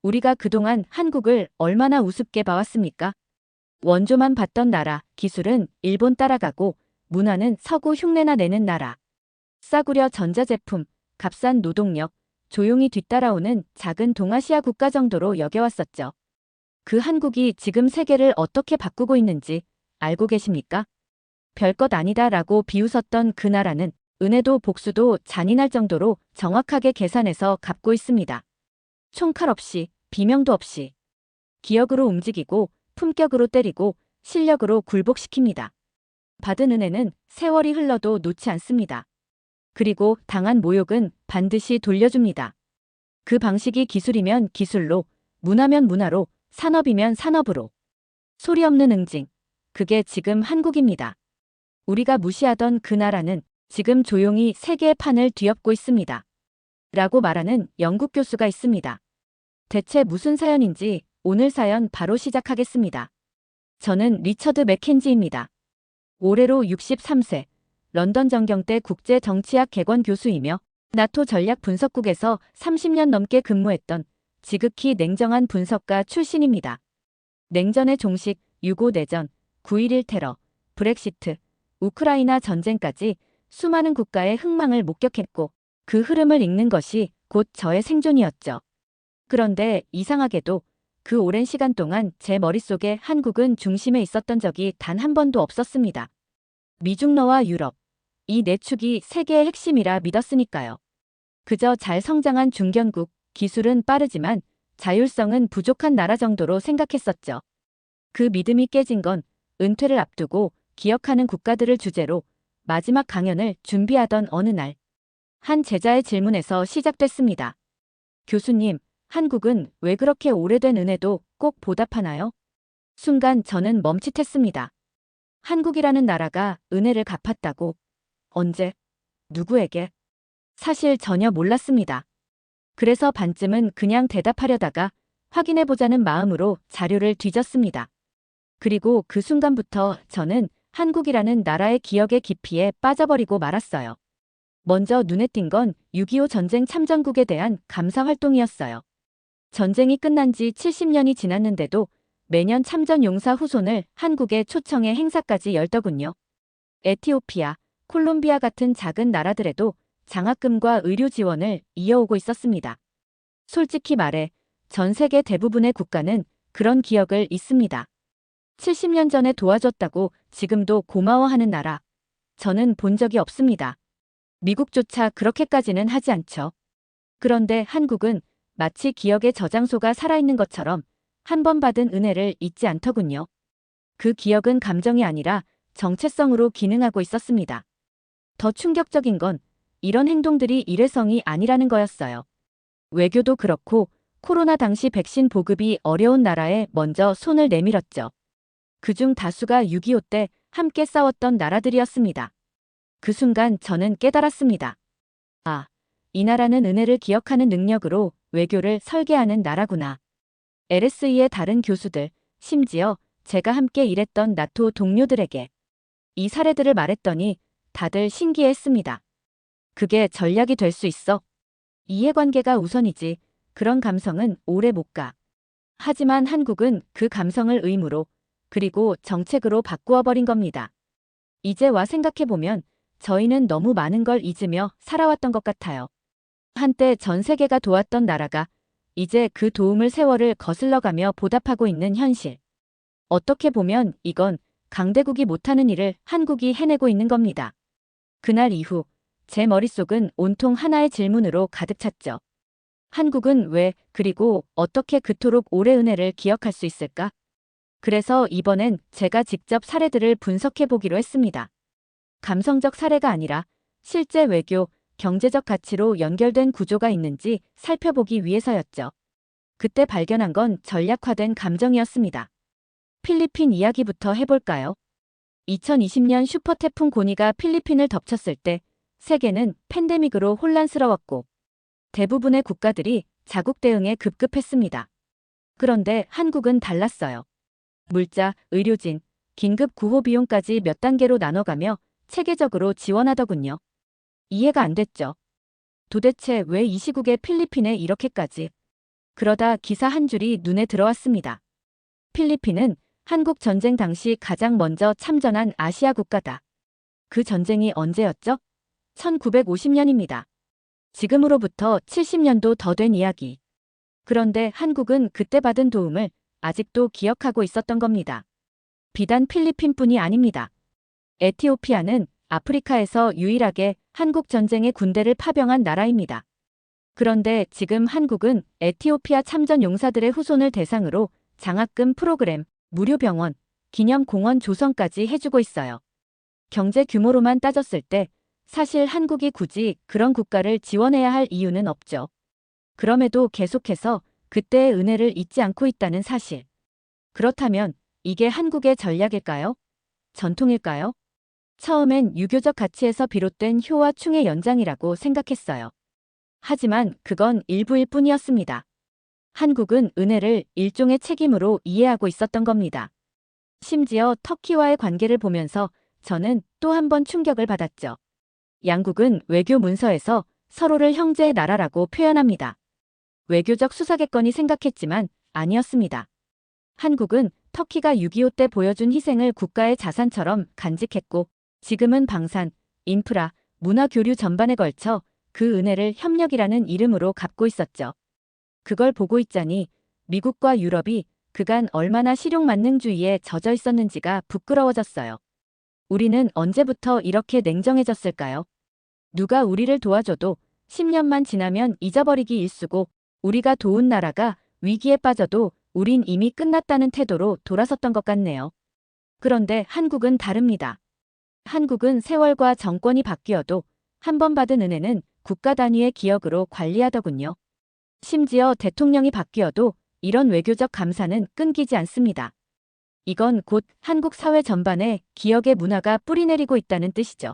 우리가 그동안 한국을 얼마나 우습게 봐왔습니까? 원조만 봤던 나라, 기술은 일본 따라가고 문화는 서구 흉내나 내는 나라. 싸구려 전자제품, 값싼 노동력, 조용히 뒤따라오는 작은 동아시아 국가 정도로 여겨왔었죠. 그 한국이 지금 세계를 어떻게 바꾸고 있는지 알고 계십니까? 별것 아니다라고 비웃었던 그 나라는 은혜도 복수도 잔인할 정도로 정확하게 계산해서 갚고 있습니다. 총칼 없이, 비명도 없이. 기억으로 움직이고, 품격으로 때리고, 실력으로 굴복시킵니다. 받은 은혜는 세월이 흘러도 놓지 않습니다. 그리고 당한 모욕은 반드시 돌려줍니다. 그 방식이 기술이면 기술로, 문화면 문화로, 산업이면 산업으로. 소리 없는 응징. 그게 지금 한국입니다. 우리가 무시하던 그 나라는 지금 조용히 세계의 판을 뒤엎고 있습니다. 라고 말하는 영국 교수가 있습니다. 대체 무슨 사연인지 오늘 사연 바로 시작하겠습니다. 저는 리처드 맥켄지입니다. 올해로 63세, 런던 정경대 국제정치학 개관 교수이며 나토 전략 분석국에서 30년 넘게 근무했던 지극히 냉정한 분석가 출신입니다. 냉전의 종식, 6.5 내전, 9.11 테러, 브렉시트, 우크라이나 전쟁까지 수많은 국가의 흥망을 목격했고 그 흐름을 읽는 것이 곧 저의 생존이었죠. 그런데 이상하게도 그 오랜 시간 동안 제 머릿속에 한국은 중심에 있었던 적이 단 한 번도 없었습니다. 미중러와 유럽, 이 네 축이 세계의 핵심이라 믿었으니까요. 그저 잘 성장한 중견국, 기술은 빠르지만 자율성은 부족한 나라 정도로 생각했었죠. 그 믿음이 깨진 건 은퇴를 앞두고 기억하는 국가들을 주제로 마지막 강연을 준비하던 어느 날, 한 제자의 질문에서 시작됐습니다. 교수님, 한국은 왜 그렇게 오래된 은혜도 꼭 보답하나요? 순간 저는 멈칫했습니다. 한국이라는 나라가 은혜를 갚았다고. 언제? 누구에게? 사실 전혀 몰랐습니다. 그래서 반쯤은 그냥 대답하려다가 확인해보자는 마음으로 자료를 뒤졌습니다. 그리고 그 순간부터 저는 한국이라는 나라의 기억의 깊이에 빠져버리고 말았어요. 먼저 눈에 띈 건 6.25 전쟁 참전국에 대한 감사 활동이었어요. 전쟁이 끝난 지 70년이 지났는데도 매년 참전 용사 후손을 한국에 초청해 행사까지 열더군요. 에티오피아, 콜롬비아 같은 작은 나라들에도 장학금과 의료 지원을 이어오고 있었습니다. 솔직히 말해 전 세계 대부분의 국가는 그런 기억을 잊습니다. 70년 전에 도와줬다고 지금도 고마워하는 나라, 저는 본 적이 없습니다. 미국조차 그렇게까지는 하지 않죠. 그런데 한국은 마치 기억의 저장소가 살아있는 것처럼 한 번 받은 은혜를 잊지 않더군요. 그 기억은 감정이 아니라 정체성으로 기능하고 있었습니다. 더 충격적인 건 이런 행동들이 일회성이 아니라는 거였어요. 외교도 그렇고 코로나 당시 백신 보급이 어려운 나라에 먼저 손을 내밀었죠. 그중 다수가 6.25 때 함께 싸웠던 나라들이었습니다. 그 순간 저는 깨달았습니다. 아, 이 나라는 은혜를 기억하는 능력으로 외교를 설계하는 나라구나. LSE의 다른 교수들, 심지어 제가 함께 일했던 나토 동료들에게 이 사례들을 말했더니 다들 신기해했습니다. 그게 전략이 될 수 있어? 이해관계가 우선이지. 그런 감성은 오래 못 가. 하지만 한국은 그 감성을 의무로, 그리고 정책으로 바꾸어 버린 겁니다. 이제 와 생각해보면 저희는 너무 많은 걸 잊으며 살아왔던 것 같아요. 한때 전 세계가 도왔던 나라가 이제 그 도움을 세월을 거슬러가며 보답하고 있는 현실. 어떻게 보면 이건 강대국이 못하는 일을 한국이 해내고 있는 겁니다. 그날 이후 제 머릿속은 온통 하나의 질문으로 가득 찼죠. 한국은 왜, 그리고 어떻게 그토록 오래 은혜를 기억할 수 있을까? 그래서 이번엔 제가 직접 사례들을 분석해 보기로 했습니다. 감성적 사례가 아니라 실제 외교, 경제적 가치로 연결된 구조가 있는지 살펴보기 위해서였죠. 그때 발견한 건 전략화된 감정이었습니다. 필리핀 이야기부터 해볼까요? 2020년 슈퍼태풍 고니가 필리핀을 덮쳤을 때 세계는 팬데믹으로 혼란스러웠고 대부분의 국가들이 자국 대응에 급급했습니다. 그런데 한국은 달랐어요. 물자, 의료진, 긴급 구호 비용까지 몇 단계로 나눠가며 체계적으로 지원하더군요. 이해가 안 됐죠. 도대체 왜 이 시국에 필리핀에 이렇게까지? 그러다 기사 한 줄이 눈에 들어왔습니다. 필리핀은 한국 전쟁 당시 가장 먼저 참전한 아시아 국가다. 그 전쟁이 언제였죠? 1950년입니다. 지금으로부터 70년도 더 된 이야기. 그런데 한국은 그때 받은 도움을 아직도 기억하고 있었던 겁니다. 비단 필리핀뿐이 아닙니다. 에티오피아는 아프리카에서 유일하게 한국 전쟁에 군대를 파병한 나라입니다. 그런데 지금 한국은 에티오피아 참전 용사들의 후손을 대상으로 장학금 프로그램, 무료 병원, 기념공원 조성까지 해주고 있어요. 경제 규모로만 따졌을 때 사실 한국이 굳이 그런 국가를 지원해야 할 이유는 없죠. 그럼에도 계속해서 그때의 은혜를 잊지 않고 있다는 사실. 그렇다면 이게 한국의 전략일까요? 전통일까요? 처음엔 유교적 가치에서 비롯된 효와 충의 연장이라고 생각했어요. 하지만 그건 일부일 뿐이었습니다. 한국은 은혜를 일종의 책임으로 이해하고 있었던 겁니다. 심지어 터키와의 관계를 보면서 저는 또 한 번 충격을 받았죠. 양국은 외교 문서에서 서로를 형제의 나라라고 표현합니다. 외교적 수사겠거니 생각했지만 아니었습니다. 한국은 터키가 6.25 때 보여준 희생을 국가의 자산처럼 간직했고 지금은 방산, 인프라, 문화 교류 전반에 걸쳐 그 은혜를 협력이라는 이름으로 갚고 있었죠. 그걸 보고 있자니 미국과 유럽이 그간 얼마나 실용만능주의에 젖어 있었는지가 부끄러워졌어요. 우리는 언제부터 이렇게 냉정해졌을까요? 누가 우리를 도와줘도 10년만 지나면 잊어버리기 일쑤고 우리가 도운 나라가 위기에 빠져도 우린 이미 끝났다는 태도로 돌아섰던 것 같네요. 그런데 한국은 다릅니다. 한국은 세월과 정권이 바뀌어도 한 번 받은 은혜는 국가 단위의 기억으로 관리하더군요. 심지어 대통령이 바뀌어도 이런 외교적 감사는 끊기지 않습니다. 이건 곧 한국 사회 전반에 기억의 문화가 뿌리내리고 있다는 뜻이죠.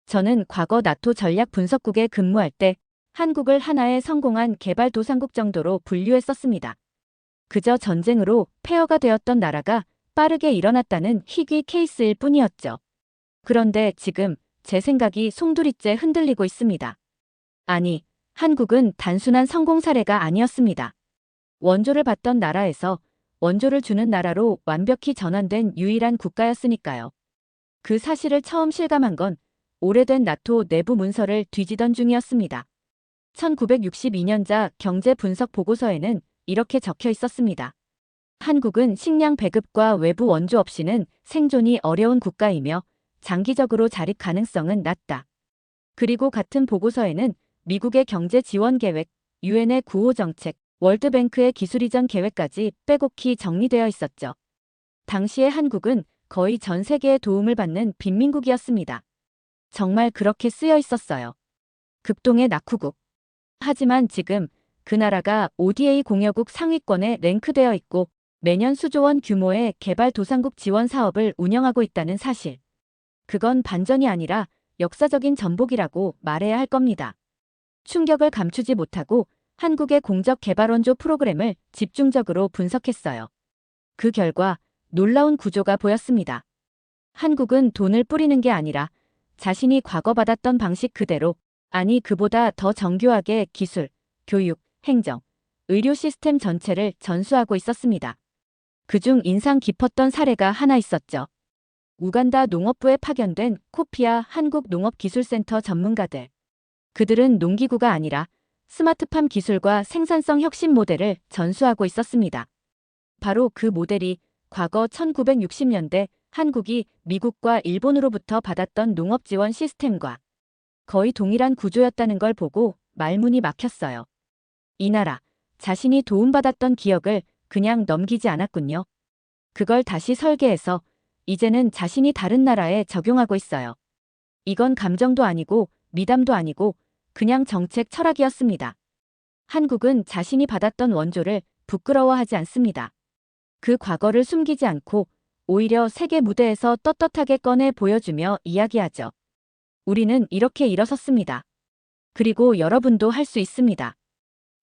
저는 과거 나토 전략 분석국에 근무할 때 한국을 하나의 성공한 개발도상국 정도로 분류했었습니다. 그저 전쟁으로 폐허가 되었던 나라가 빠르게 일어났다는 희귀 케이스일 뿐이었죠. 그런데 지금 제 생각이 송두리째 흔들리고 있습니다. 아니, 한국은 단순한 성공 사례가 아니었습니다. 원조를 받던 나라에서 원조를 주는 나라로 완벽히 전환된 유일한 국가였으니까요. 그 사실을 처음 실감한 건 오래된 나토 내부 문서를 뒤지던 중이었습니다. 1962년자 경제 분석 보고서에는 이렇게 적혀 있었습니다. 한국은 식량 배급과 외부 원조 없이는 생존이 어려운 국가이며 장기적으로 자립 가능성은 낮다. 그리고 같은 보고서에는 미국의 경제 지원 계획, 유엔의 구호 정책, 월드뱅크의 기술 이전 계획까지 빼곡히 정리되어 있었죠. 당시의 한국은 거의 전 세계의 도움을 받는 빈민국이었습니다. 정말 그렇게 쓰여 있었어요. 극동의 낙후국. 하지만 지금 그 나라가 ODA 공여국 상위권에 랭크되어 있고 매년 수조 원 규모의 개발도상국 지원 사업을 운영하고 있다는 사실. 그건 반전이 아니라 역사적인 전복이라고 말해야 할 겁니다. 충격을 감추지 못하고 한국의 공적 개발 원조 프로그램을 집중적으로 분석했어요. 그 결과 놀라운 구조가 보였습니다. 한국은 돈을 뿌리는 게 아니라 자신이 과거 받았던 방식 그대로, 아니 그보다 더 정교하게 기술, 교육, 행정, 의료 시스템 전체를 전수하고 있었습니다. 그중 인상 깊었던 사례가 하나 있었죠. 우간다 농업부에 파견된 코피아 한국농업기술센터 전문가들. 그들은 농기구가 아니라 스마트팜 기술과 생산성 혁신 모델을 전수하고 있었습니다. 바로 그 모델이 과거 1960년대 한국이 미국과 일본으로부터 받았던 농업 지원 시스템과 거의 동일한 구조였다는 걸 보고 말문이 막혔어요. 이 나라, 자신이 도움받았던 기억을 그냥 넘기지 않았군요. 그걸 다시 설계해서 이제는 자신이 다른 나라에 적용하고 있어요. 이건 감정도 아니고 미담도 아니고 그냥 정책 철학이었습니다. 한국은 자신이 받았던 원조를 부끄러워하지 않습니다. 그 과거를 숨기지 않고 오히려 세계 무대에서 떳떳하게 꺼내 보여주며 이야기하죠. 우리는 이렇게 일어섰습니다. 그리고 여러분도 할 수 있습니다.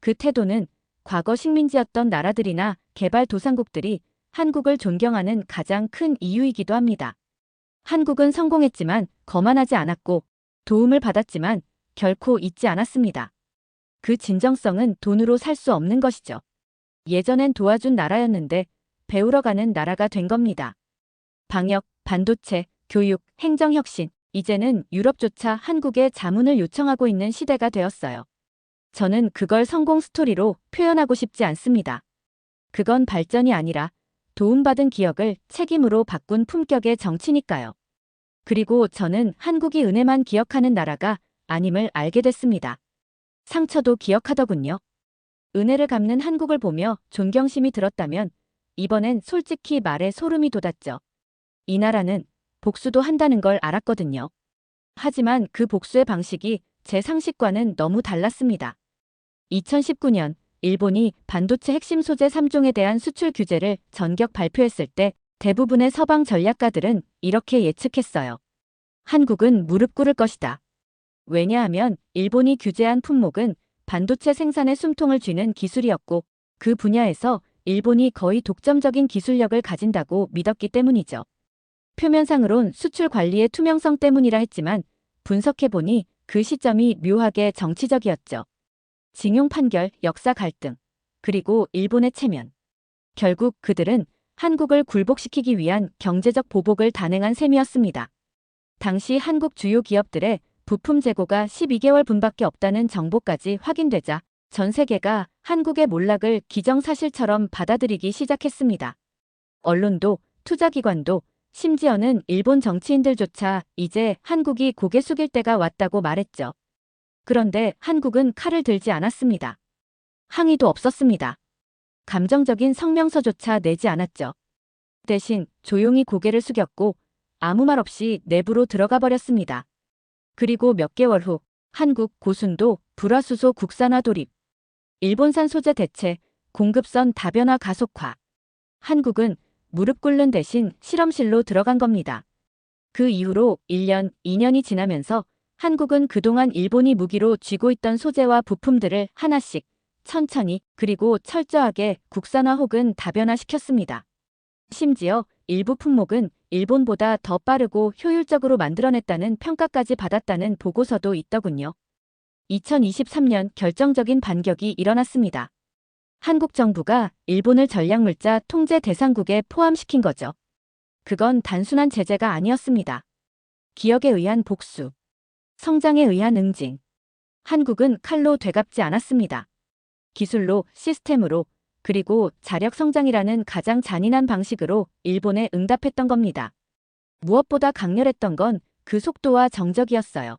그 태도는 과거 식민지였던 나라들이나 개발도상국들이 한국을 존경하는 가장 큰 이유이기도 합니다. 한국은 성공했지만 거만하지 않았고 도움을 받았지만 결코 잊지 않았습니다. 그 진정성은 돈으로 살 수 없는 것이죠. 예전엔 도와준 나라였는데 배우러 가는 나라가 된 겁니다. 방역, 반도체, 교육, 행정혁신, 이제는 유럽조차 한국에 자문을 요청하고 있는 시대가 되었어요. 저는 그걸 성공 스토리로 표현하고 싶지 않습니다. 그건 발전이 아니라 도움받은 기억을 책임으로 바꾼 품격의 정치니까요. 그리고 저는 한국이 은혜만 기억하는 나라가 아님을 알게 됐습니다. 상처도 기억하더군요. 은혜를 갚는 한국을 보며 존경심이 들었다면 이번엔 솔직히 말해 소름이 돋았죠. 이 나라는 복수도 한다는 걸 알았거든요. 하지만 그 복수의 방식이 제 상식과는 너무 달랐습니다. 2019년 일본이 반도체 핵심 소재 3종에 대한 수출 규제를 전격 발표했을 때 대부분의 서방 전략가들은 이렇게 예측했어요. 한국은 무릎 꿇을 것이다. 왜냐하면 일본이 규제한 품목은 반도체 생산에 숨통을 쥐는 기술이었고 그 분야에서 일본이 거의 독점적인 기술력을 가진다고 믿었기 때문이죠. 표면상으론 수출 관리의 투명성 때문이라 했지만 분석해보니 그 시점이 묘하게 정치적이었죠. 징용 판결, 역사 갈등, 그리고 일본의 체면. 결국 그들은 한국을 굴복시키기 위한 경제적 보복을 단행한 셈이었습니다. 당시 한국 주요 기업들의 부품 재고가 12개월 분밖에 없다는 정보까지 확인되자 전 세계가 한국의 몰락을 기정사실처럼 받아들이기 시작했습니다. 언론도, 투자기관도, 심지어는 일본 정치인들조차 이제 한국이 고개 숙일 때가 왔다고 말했죠. 그런데 한국은 칼을 들지 않았습니다. 항의도 없었습니다. 감정적인 성명서조차 내지 않았죠. 대신 조용히 고개를 숙였고 아무 말 없이 내부로 들어가 버렸습니다. 그리고 몇 개월 후 한국 고순도 불화수소 국산화 돌입, 일본산 소재 대체, 공급선 다변화 가속화. 한국은 무릎 꿇는 대신 실험실로 들어간 겁니다. 그 이후로 1년, 2년이 지나면서 한국은 그동안 일본이 무기로 쥐고 있던 소재와 부품들을 하나씩 천천히 그리고 철저하게 국산화 혹은 다변화시켰습니다. 심지어 일부 품목은 일본보다 더 빠르고 효율적으로 만들어냈다는 평가까지 받았다는 보고서도 있더군요. 2023년 결정적인 반격이 일어났습니다. 한국 정부가 일본을 전략물자 통제 대상국에 포함시킨 거죠. 그건 단순한 제재가 아니었습니다. 기억에 의한 복수, 성장에 의한 응징. 한국은 칼로 되갚지 않았습니다. 기술로, 시스템으로, 그리고 자력 성장이라는 가장 잔인한 방식으로 일본에 응답했던 겁니다. 무엇보다 강렬했던 건 그 속도와 정적이었어요.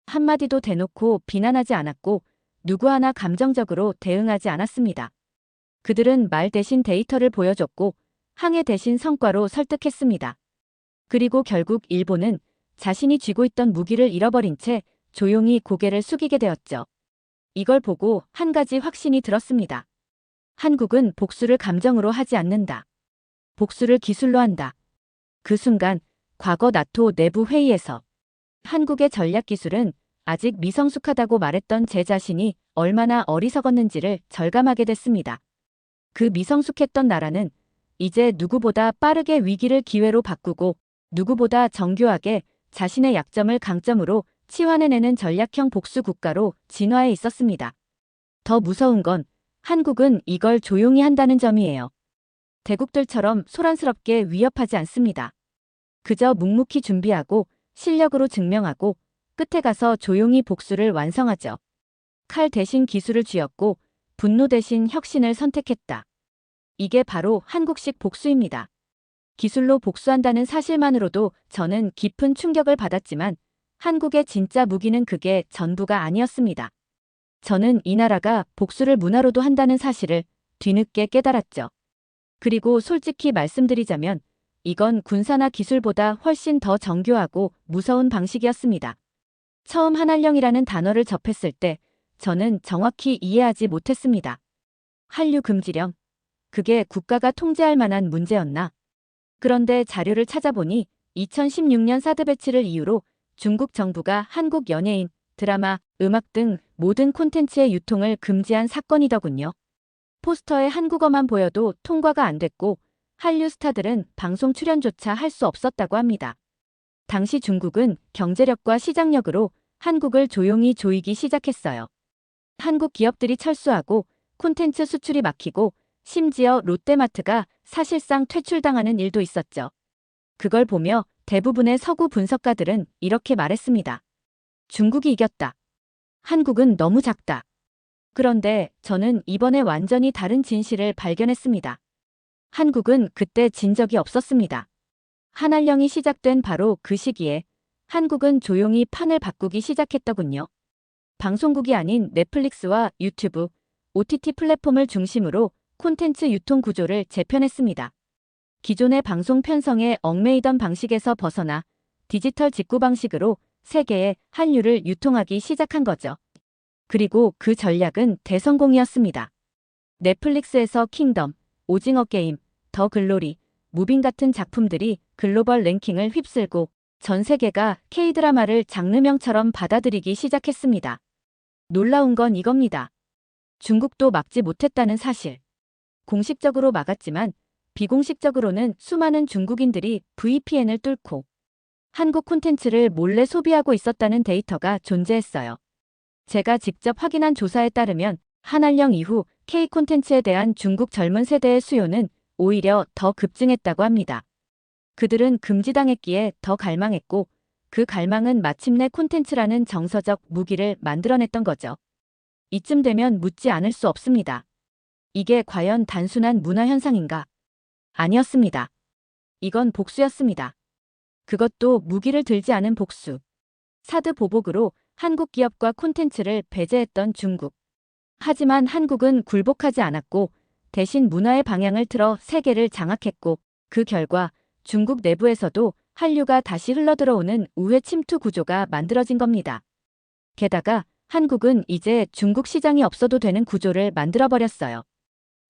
한마디도 대놓고 비난하지 않았고 누구 하나 감정적으로 대응하지 않았습니다. 그들은 말 대신 데이터를 보여줬고 항해 대신 성과로 설득했습니다. 그리고 결국 일본은 자신이 쥐고 있던 무기를 잃어버린 채 조용히 고개를 숙이게 되었죠. 이걸 보고 한 가지 확신이 들었습니다. 한국은 복수를 감정으로 하지 않는다. 복수를 기술로 한다. 그 순간 과거 나토 내부 회의에서 한국의 전략기술은 아직 미성숙하다고 말했던 제 자신이 얼마나 어리석었는지를 절감하게 됐습니다. 그 미성숙했던 나라는 이제 누구보다 빠르게 위기를 기회로 바꾸고 누구보다 정교하게 자신의 약점을 강점으로 치환해내는 전략형 복수 국가로 진화해 있었습니다. 더 무서운 건 한국은 이걸 조용히 한다는 점이에요. 대국들처럼 소란스럽게 위협하지 않습니다. 그저 묵묵히 준비하고 실력으로 증명하고 끝에 가서 조용히 복수를 완성하죠. 칼 대신 기술을 쥐었고 분노 대신 혁신을 선택했다. 이게 바로 한국식 복수입니다. 기술로 복수한다는 사실만으로도 저는 깊은 충격을 받았지만 한국의 진짜 무기는 그게 전부가 아니었습니다. 저는 이 나라가 복수를 문화로도 한다는 사실을 뒤늦게 깨달았죠. 그리고 솔직히 말씀드리자면 이건 군사나 기술보다 훨씬 더 정교하고 무서운 방식이었습니다. 처음 한한령이라는 단어를 접했을 때 저는 정확히 이해하지 못했습니다. 한류 금지령. 그게 국가가 통제할 만한 문제였나? 그런데 자료를 찾아보니 2016년 사드 배치를 이유로 중국 정부가 한국 연예인, 드라마, 음악 등 모든 콘텐츠의 유통을 금지한 사건이더군요. 포스터에 한국어만 보여도 통과가 안 됐고 한류 스타들은 방송 출연조차 할 수 없었다고 합니다. 당시 중국은 경제력과 시장력으로 한국을 조용히 조이기 시작했어요. 한국 기업들이 철수하고 콘텐츠 수출이 막히고 심지어 롯데마트가 사실상 퇴출당하는 일도 있었죠. 그걸 보며 대부분의 서구 분석가들은 이렇게 말했습니다. 중국이 이겼다. 한국은 너무 작다. 그런데 저는 이번에 완전히 다른 진실을 발견했습니다. 한국은 그때 진 적이 없었습니다. 한한령이 시작된 바로 그 시기에 한국은 조용히 판을 바꾸기 시작했더군요. 방송국이 아닌 넷플릭스와 유튜브, OTT 플랫폼을 중심으로 콘텐츠 유통 구조를 재편했습니다. 기존의 방송 편성에 얽매이던 방식에서 벗어나 디지털 직구 방식으로 세계의 한류를 유통하기 시작한 거죠. 그리고 그 전략은 대성공이었습니다. 넷플릭스에서 킹덤, 오징어 게임, 더 글로리, 무빙 같은 작품들이 글로벌 랭킹을 휩쓸고 전 세계가 K-드라마를 장르명처럼 받아들이기 시작했습니다. 놀라운 건 이겁니다. 중국도 막지 못했다는 사실. 공식적으로 막았지만 비공식적으로는 수많은 중국인들이 VPN을 뚫고 한국 콘텐츠를 몰래 소비하고 있었다는 데이터가 존재했어요. 제가 직접 확인한 조사에 따르면 한한령 이후 K 콘텐츠에 대한 중국 젊은 세대의 수요는 오히려 더 급증했다고 합니다. 그들은 금지당했기에 더 갈망했고 그 갈망은 마침내 콘텐츠라는 정서적 무기를 만들어냈던 거죠. 이쯤 되면 묻지 않을 수 없습니다. 이게 과연 단순한 문화 현상인가? 아니었습니다. 이건 복수였습니다. 그것도 무기를 들지 않은 복수. 사드 보복으로 한국 기업과 콘텐츠를 배제했던 중국. 하지만 한국은 굴복하지 않았고 대신 문화의 방향을 틀어 세계를 장악했고 그 결과 중국 내부에서도 한류가 다시 흘러들어오는 우회 침투 구조가 만들어진 겁니다. 게다가 한국은 이제 중국 시장이 없어도 되는 구조를 만들어버렸어요.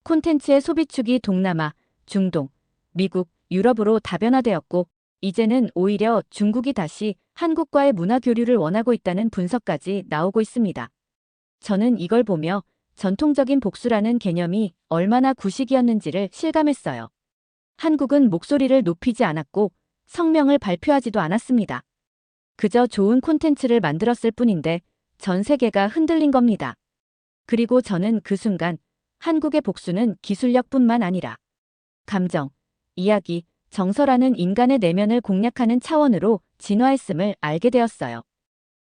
콘텐츠의 소비축이 동남아, 중동, 미국, 유럽으로 다변화되었고 이제는 오히려 중국이 다시 한국과의 문화 교류를 원하고 있다는 분석까지 나오고 있습니다. 저는 이걸 보며 전통적인 복수라는 개념이 얼마나 구식이었는지를 실감했어요. 한국은 목소리를 높이지 않았고 성명을 발표하지도 않았습니다. 그저 좋은 콘텐츠를 만들었을 뿐인데 전 세계가 흔들린 겁니다. 그리고 저는 그 순간 한국의 복수는 기술력뿐만 아니라 감정, 이야기, 정서라는 인간의 내면을 공략하는 차원으로 진화했음을 알게 되었어요.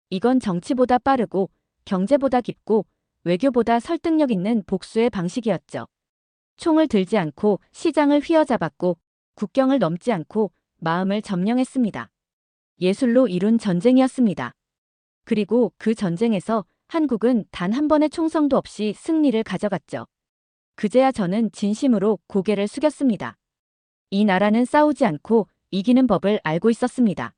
이건 정치보다 빠르고 경제보다 깊고 외교보다 설득력 있는 복수의 방식이었죠. 총을 들지 않고 시장을 휘어잡았고 국경을 넘지 않고 마음을 점령했습니다. 예술로 이룬 전쟁이었습니다. 그리고 그 전쟁에서 한국은 단 한 번의 총성도 없이 승리를 가져갔죠. 그제야 저는 진심으로 고개를 숙였습니다. 이 나라는 싸우지 않고 이기는 법을 알고 있었습니다.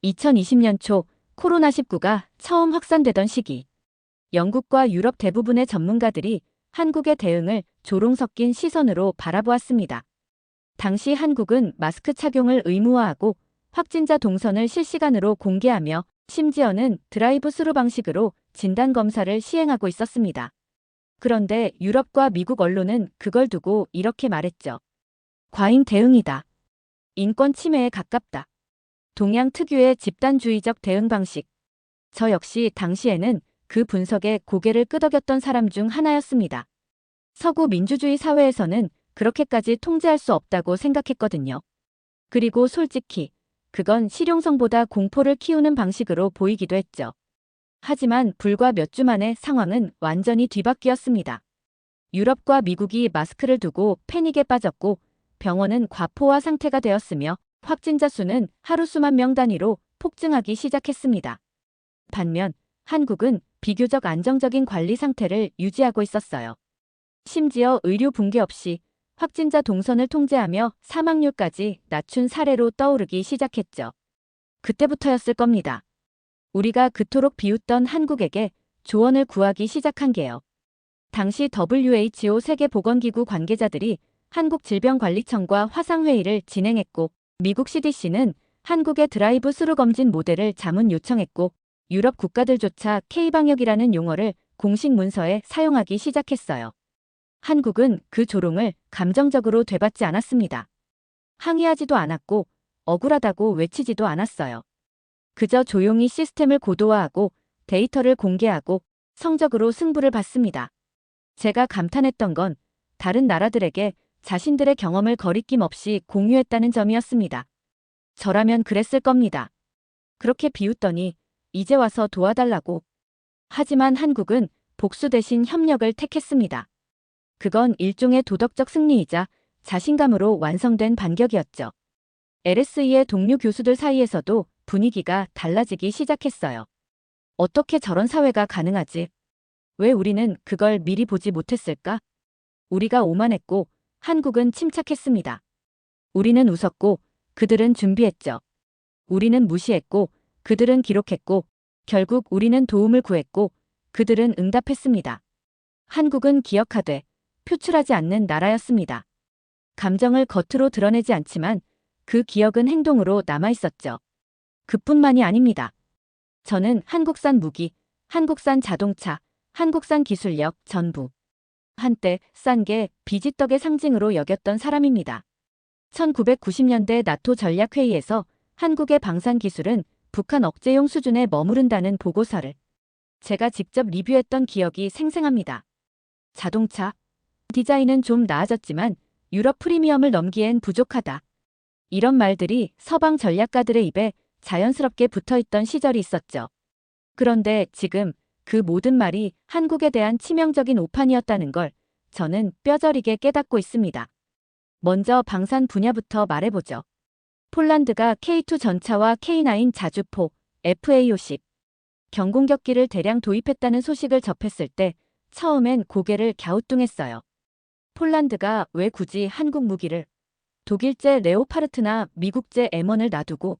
2020년 초 코로나19가 처음 확산되던 시기, 영국과 유럽 대부분의 전문가들이 한국의 대응을 조롱 섞인 시선으로 바라보았습니다. 당시 한국은 마스크 착용을 의무화하고 확진자 동선을 실시간으로 공개하며 심지어는 드라이브 스루 방식으로 진단검사를 시행하고 있었습니다. 그런데 유럽과 미국 언론은 그걸 두고 이렇게 말했죠. 과잉 대응이다. 인권 침해에 가깝다. 동양 특유의 집단주의적 대응 방식. 저 역시 당시에는 그 분석에 고개를 끄덕였던 사람 중 하나였습니다. 서구 민주주의 사회에서는 그렇게까지 통제할 수 없다고 생각했거든요. 그리고 솔직히 그건 실용성보다 공포를 키우는 방식으로 보이기도 했죠. 하지만 불과 몇 주 만에 상황은 완전히 뒤바뀌었습니다. 유럽과 미국이 마스크를 두고 패닉에 빠졌고 병원은 과포화 상태가 되었으며 확진자 수는 하루 수만 명 단위로 폭증하기 시작했습니다. 반면 한국은 비교적 안정적인 관리 상태를 유지하고 있었어요. 심지어 의료 붕괴 없이 확진자 동선을 통제하며 사망률까지 낮춘 사례로 떠오르기 시작했죠. 그때부터였을 겁니다. 우리가 그토록 비웃던 한국에게 조언을 구하기 시작한 게요. 당시 WHO 세계보건기구 관계자들이 한국질병관리청과 화상회의를 진행했고 미국 CDC는 한국의 드라이브 스루 검진 모델을 자문 요청했고 유럽 국가들조차 K방역이라는 용어를 공식 문서에 사용하기 시작했어요. 한국은 그 조롱을 감정적으로 되받지 않았습니다. 항의하지도 않았고 억울하다고 외치지도 않았어요. 그저 조용히 시스템을 고도화하고 데이터를 공개하고 성적으로 승부를 봤습니다. 제가 감탄했던 건 다른 나라들에게 자신들의 경험을 거리낌 없이 공유했다는 점이었습니다. 저라면 그랬을 겁니다. 그렇게 비웃더니 이제 와서 도와달라고. 하지만 한국은 복수 대신 협력을 택했습니다. 그건 일종의 도덕적 승리이자 자신감으로 완성된 반격이었죠. LSE의 동료 교수들 사이에서도 분위기가 달라지기 시작했어요. 어떻게 저런 사회가 가능하지? 왜 우리는 그걸 미리 보지 못했을까? 우리가 오만했고 한국은 침착했습니다. 우리는 웃었고 그들은 준비했죠. 우리는 무시했고 그들은 기록했고 결국 우리는 도움을 구했고 그들은 응답했습니다. 한국은 기억하되 표출하지 않는 나라였습니다. 감정을 겉으로 드러내지 않지만 그 기억은 행동으로 남아있었죠. 그뿐만이 아닙니다. 저는 한국산 무기, 한국산 자동차, 한국산 기술력 전부. 한때 싼 게 비지떡의 상징으로 여겼던 사람입니다. 1990년대 나토 전략회의에서 한국의 방산 기술은 북한 억제용 수준에 머무른다는 보고서를 제가 직접 리뷰했던 기억이 생생합니다. 자동차 디자인은 좀 나아졌지만 유럽 프리미엄을 넘기엔 부족하다. 이런 말들이 서방 전략가들의 입에 자연스럽게 붙어있던 시절이 있었죠. 그런데 지금 그 모든 말이 한국에 대한 치명적인 오판이었다는 걸 저는 뼈저리게 깨닫고 있습니다. 먼저 방산 분야부터 말해보죠. 폴란드가 K2 전차와 K9 자주포, FA50 경공격기를 대량 도입했다는 소식을 접했을 때 처음엔 고개를 갸우뚱했어요. 폴란드가 왜 굳이 한국 무기를 독일제 레오파르트나 미국제 M1을 놔두고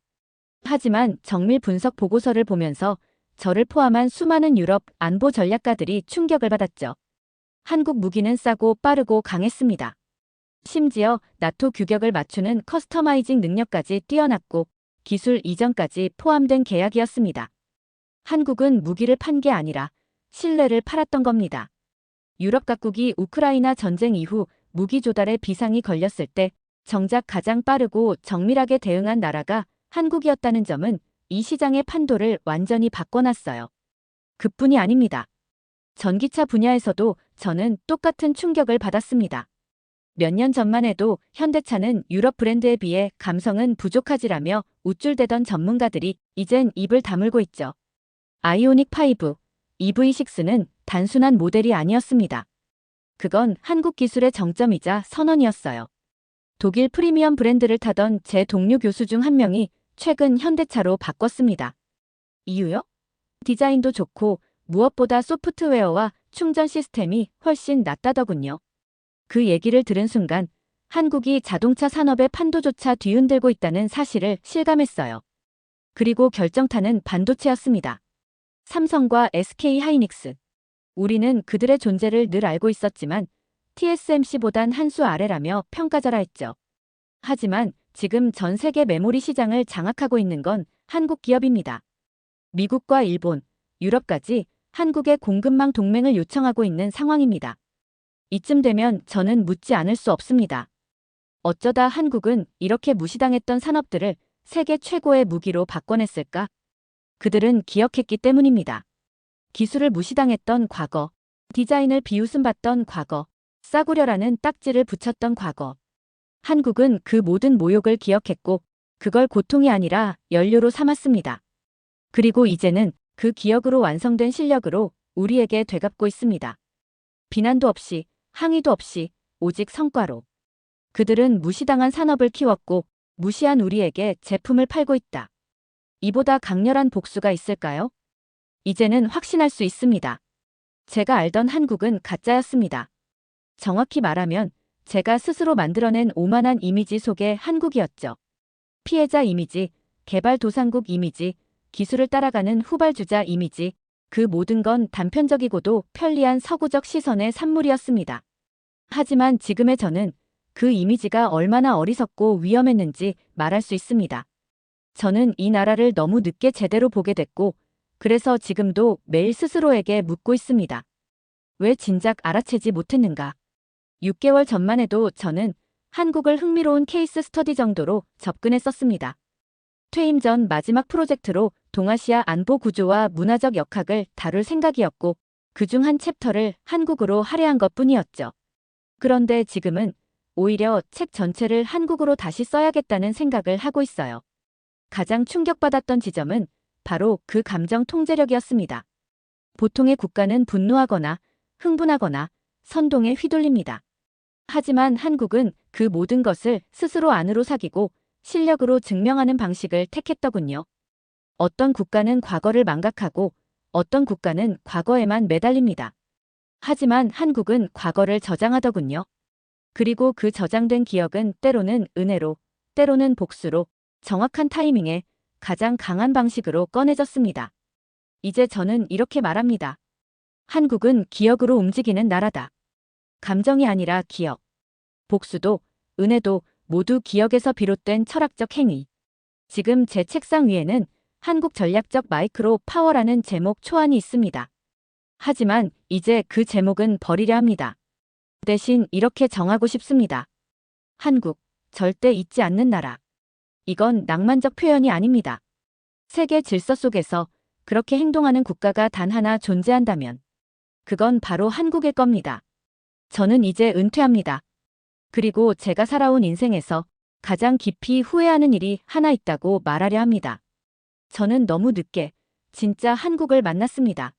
하지만 정밀 분석 보고서를 보면서 저를 포함한 수많은 유럽 안보 전략가들이 충격을 받았죠. 한국 무기는 싸고 빠르고 강했습니다. 심지어 나토 규격을 맞추는 커스터마이징 능력까지 뛰어났고 기술 이전까지 포함된 계약이었습니다. 한국은 무기를 판 게 아니라 신뢰를 팔았던 겁니다. 유럽 각국이 우크라이나 전쟁 이후 무기 조달에 비상이 걸렸을 때 정작 가장 빠르고 정밀하게 대응한 나라가 한국이었다는 점은 이 시장의 판도를 완전히 바꿔놨어요. 그뿐이 아닙니다. 전기차 분야에서도 저는 똑같은 충격을 받았습니다. 몇 년 전만 해도 현대차는 유럽 브랜드에 비해 감성은 부족하지라며 우쭐대던 전문가들이 이젠 입을 다물고 있죠. 아이오닉 5, EV6는 단순한 모델이 아니었습니다. 그건 한국 기술의 정점이자 선언이었어요. 독일 프리미엄 브랜드를 타던 제 동료 교수 중 한 명이 최근 현대차로 바꿨습니다. 이유요? 디자인도 좋고 무엇보다 소프트웨어와 충전 시스템이 훨씬 낫다더군요. 그 얘기를 들은 순간 한국이 자동차 산업의 판도조차 뒤흔들고 있다는 사실을 실감했어요. 그리고 결정타는 반도체였습니다. 삼성과 SK 하이닉스. 우리는 그들의 존재를 늘 알고 있었지만 TSMC보단 한 수 아래라며 평가절하했죠. 하지만 지금 전 세계 메모리 시장을 장악하고 있는 건 한국 기업입니다. 미국과 일본, 유럽까지 한국의 공급망 동맹을 요청하고 있는 상황입니다. 이쯤 되면 저는 묻지 않을 수 없습니다. 어쩌다 한국은 이렇게 무시당했던 산업들을 세계 최고의 무기로 바꿔냈을까? 그들은 기억했기 때문입니다. 기술을 무시당했던 과거, 디자인을 비웃음받던 과거, 싸구려라는 딱지를 붙였던 과거. 한국은 그 모든 모욕을 기억했고 그걸 고통이 아니라 연료로 삼았습니다. 그리고 이제는 그 기억으로 완성된 실력으로 우리에게 되갚고 있습니다. 비난도 없이, 항의도 없이, 오직 성과로. 그들은 무시당한 산업을 키웠고 무시한 우리에게 제품을 팔고 있다. 이보다 강렬한 복수가 있을까요? 이제는 확신할 수 있습니다. 제가 알던 한국은 가짜였습니다. 정확히 말하면 제가 스스로 만들어낸 오만한 이미지 속의 한국이었죠. 피해자 이미지, 개발도상국 이미지, 기술을 따라가는 후발주자 이미지, 그 모든 건 단편적이고도 편리한 서구적 시선의 산물이었습니다. 하지만 지금의 저는 그 이미지가 얼마나 어리석고 위험했는지 말할 수 있습니다. 저는 이 나라를 너무 늦게 제대로 보게 됐고, 그래서 지금도 매일 스스로에게 묻고 있습니다. 왜 진작 알아채지 못했는가? 6개월 전만 해도 저는 한국을 흥미로운 케이스 스터디 정도로 접근했었습니다. 퇴임 전 마지막 프로젝트로 동아시아 안보 구조와 문화적 역학을 다룰 생각이었고 그중 한 챕터를 한국어로 할애한 것뿐이었죠. 그런데 지금은 오히려 책 전체를 한국어로 다시 써야겠다는 생각을 하고 있어요. 가장 충격받았던 지점은 바로 그 감정 통제력이었습니다. 보통의 국가는 분노하거나 흥분하거나 선동에 휘둘립니다. 하지만 한국은 그 모든 것을 스스로 안으로 사귀고 실력으로 증명하는 방식을 택했더군요. 어떤 국가는 과거를 망각하고 어떤 국가는 과거에만 매달립니다. 하지만 한국은 과거를 저장하더군요. 그리고 그 저장된 기억은 때로는 은혜로, 때로는 복수로, 정확한 타이밍에 가장 강한 방식으로 꺼내졌습니다. 이제 저는 이렇게 말합니다. 한국은 기억으로 움직이는 나라다. 감정이 아니라 기억. 복수도, 은혜도 모두 기억에서 비롯된 철학적 행위. 지금 제 책상 위에는 한국 전략적 마이크로 파워라는 제목 초안이 있습니다. 하지만 이제 그 제목은 버리려 합니다. 대신 이렇게 정하고 싶습니다. 한국, 절대 잊지 않는 나라. 이건 낭만적 표현이 아닙니다. 세계 질서 속에서 그렇게 행동하는 국가가 단 하나 존재한다면 그건 바로 한국일 겁니다. 저는 이제 은퇴합니다. 그리고 제가 살아온 인생에서 가장 깊이 후회하는 일이 하나 있다고 말하려 합니다. 저는 너무 늦게 진짜 한국을 만났습니다.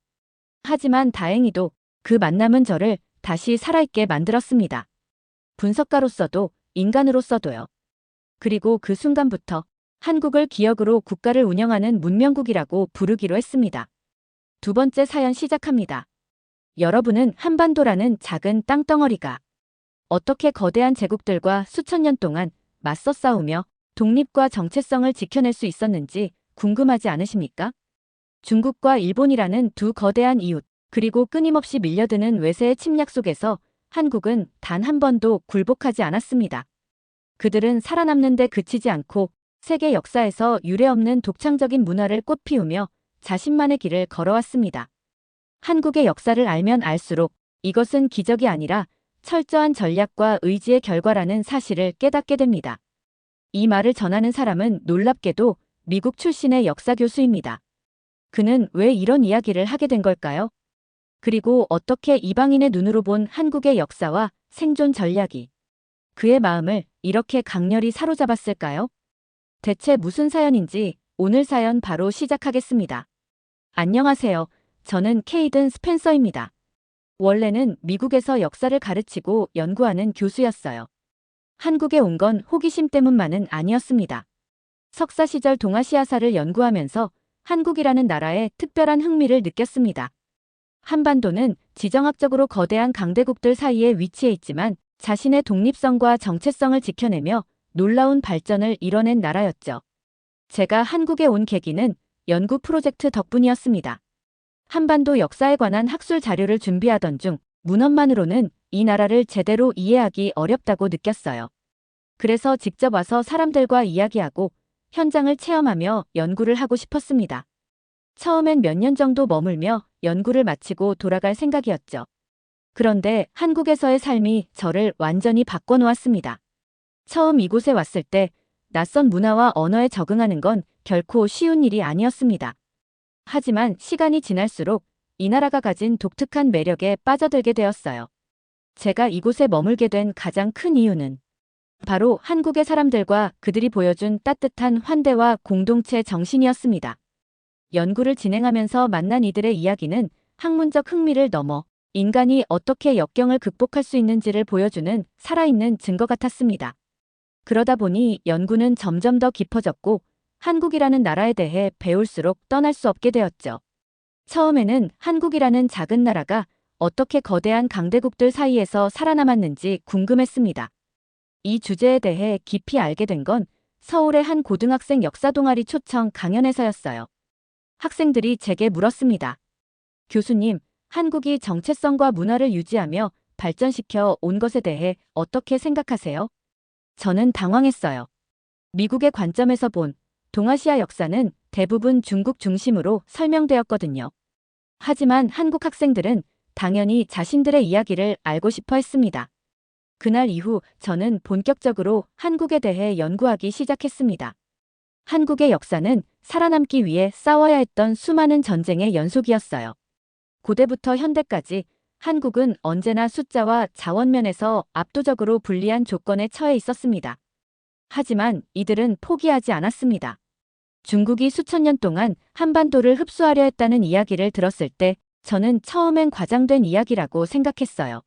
하지만 다행히도 그 만남은 저를 다시 살아있게 만들었습니다. 분석가로서도 인간으로서도요. 그리고 그 순간부터 한국을 기억으로 국가를 운영하는 문명국이라고 부르기로 했습니다. 두 번째 사연 시작합니다. 여러분은 한반도라는 작은 땅덩어리가 어떻게 거대한 제국들과 수천 년 동안 맞서 싸우며 독립과 정체성을 지켜낼 수 있었는지 궁금하지 않으십니까? 중국과 일본이라는 두 거대한 이웃, 그리고 끊임없이 밀려드는 외세의 침략 속에서 한국은 단 한 번도 굴복하지 않았습니다. 그들은 살아남는 데 그치지 않고 세계 역사에서 유례없는 독창적인 문화를 꽃피우며 자신만의 길을 걸어왔습니다. 한국의 역사를 알면 알수록 이것은 기적이 아니라 철저한 전략과 의지의 결과라는 사실을 깨닫게 됩니다. 이 말을 전하는 사람은 놀랍게도 미국 출신의 역사 교수입니다. 그는 왜 이런 이야기를 하게 된 걸까요? 그리고 어떻게 이방인의 눈으로 본 한국의 역사와 생존 전략이 그의 마음을 이렇게 강렬히 사로잡았을까요? 대체 무슨 사연인지 오늘 사연 바로 시작하겠습니다. 안녕하세요. 저는 케이든 스펜서입니다. 원래는 미국에서 역사를 가르치고 연구하는 교수였어요. 한국에 온 건 호기심 때문만은 아니었습니다. 석사 시절 동아시아사를 연구하면서 한국이라는 나라에 특별한 흥미를 느꼈습니다. 한반도는 지정학적으로 거대한 강대국들 사이에 위치해 있지만 자신의 독립성과 정체성을 지켜내며 놀라운 발전을 이뤄낸 나라였죠. 제가 한국에 온 계기는 연구 프로젝트 덕분이었습니다. 한반도 역사에 관한 학술 자료를 준비하던 중 문헌만으로는 이 나라를 제대로 이해하기 어렵다고 느꼈어요. 그래서 직접 와서 사람들과 이야기하고 현장을 체험하며 연구를 하고 싶었습니다. 처음엔 몇 년 정도 머물며 연구를 마치고 돌아갈 생각이었죠. 그런데 한국에서의 삶이 저를 완전히 바꿔놓았습니다. 처음 이곳에 왔을 때 낯선 문화와 언어에 적응하는 건 결코 쉬운 일이 아니었습니다. 하지만 시간이 지날수록 이 나라가 가진 독특한 매력에 빠져들게 되었어요. 제가 이곳에 머물게 된 가장 큰 이유는 바로 한국의 사람들과 그들이 보여준 따뜻한 환대와 공동체 정신이었습니다. 연구를 진행하면서 만난 이들의 이야기는 학문적 흥미를 넘어 인간이 어떻게 역경을 극복할 수 있는지를 보여주는 살아있는 증거 같았습니다. 그러다 보니 연구는 점점 더 깊어졌고 한국이라는 나라에 대해 배울수록 떠날 수 없게 되었죠. 처음에는 한국이라는 작은 나라가 어떻게 거대한 강대국들 사이에서 살아남았는지 궁금했습니다. 이 주제에 대해 깊이 알게 된 건 서울의 한 고등학생 역사 동아리 초청 강연에서였어요. 학생들이 제게 물었습니다. 교수님, 한국이 정체성과 문화를 유지하며 발전시켜 온 것에 대해 어떻게 생각하세요? 저는 당황했어요. 미국의 관점에서 본 동아시아 역사는 대부분 중국 중심으로 설명되었거든요. 하지만 한국 학생들은 당연히 자신들의 이야기를 알고 싶어 했습니다. 그날 이후 저는 본격적으로 한국에 대해 연구하기 시작했습니다. 한국의 역사는 살아남기 위해 싸워야 했던 수많은 전쟁의 연속이었어요. 고대부터 현대까지 한국은 언제나 숫자와 자원 면에서 압도적으로 불리한 조건에 처해 있었습니다. 하지만 이들은 포기하지 않았습니다. 중국이 수천 년 동안 한반도를 흡수하려 했다는 이야기를 들었을 때 저는 처음엔 과장된 이야기라고 생각했어요.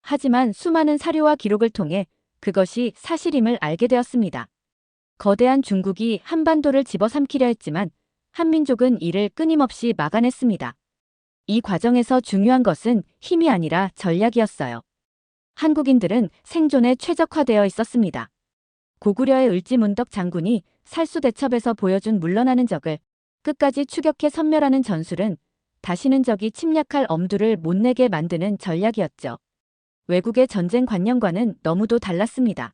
하지만 수많은 사료와 기록을 통해 그것이 사실임을 알게 되었습니다. 거대한 중국이 한반도를 집어삼키려 했지만 한민족은 이를 끊임없이 막아냈습니다. 이 과정에서 중요한 것은 힘이 아니라 전략이었어요. 한국인들은 생존에 최적화되어 있었습니다. 고구려의 을지문덕 장군이 살수대첩에서 보여준 물러나는 적을 끝까지 추격해 섬멸하는 전술은 다시는 적이 침략할 엄두를 못 내게 만드는 전략이었죠. 외국의 전쟁 관념과는 너무도 달랐습니다.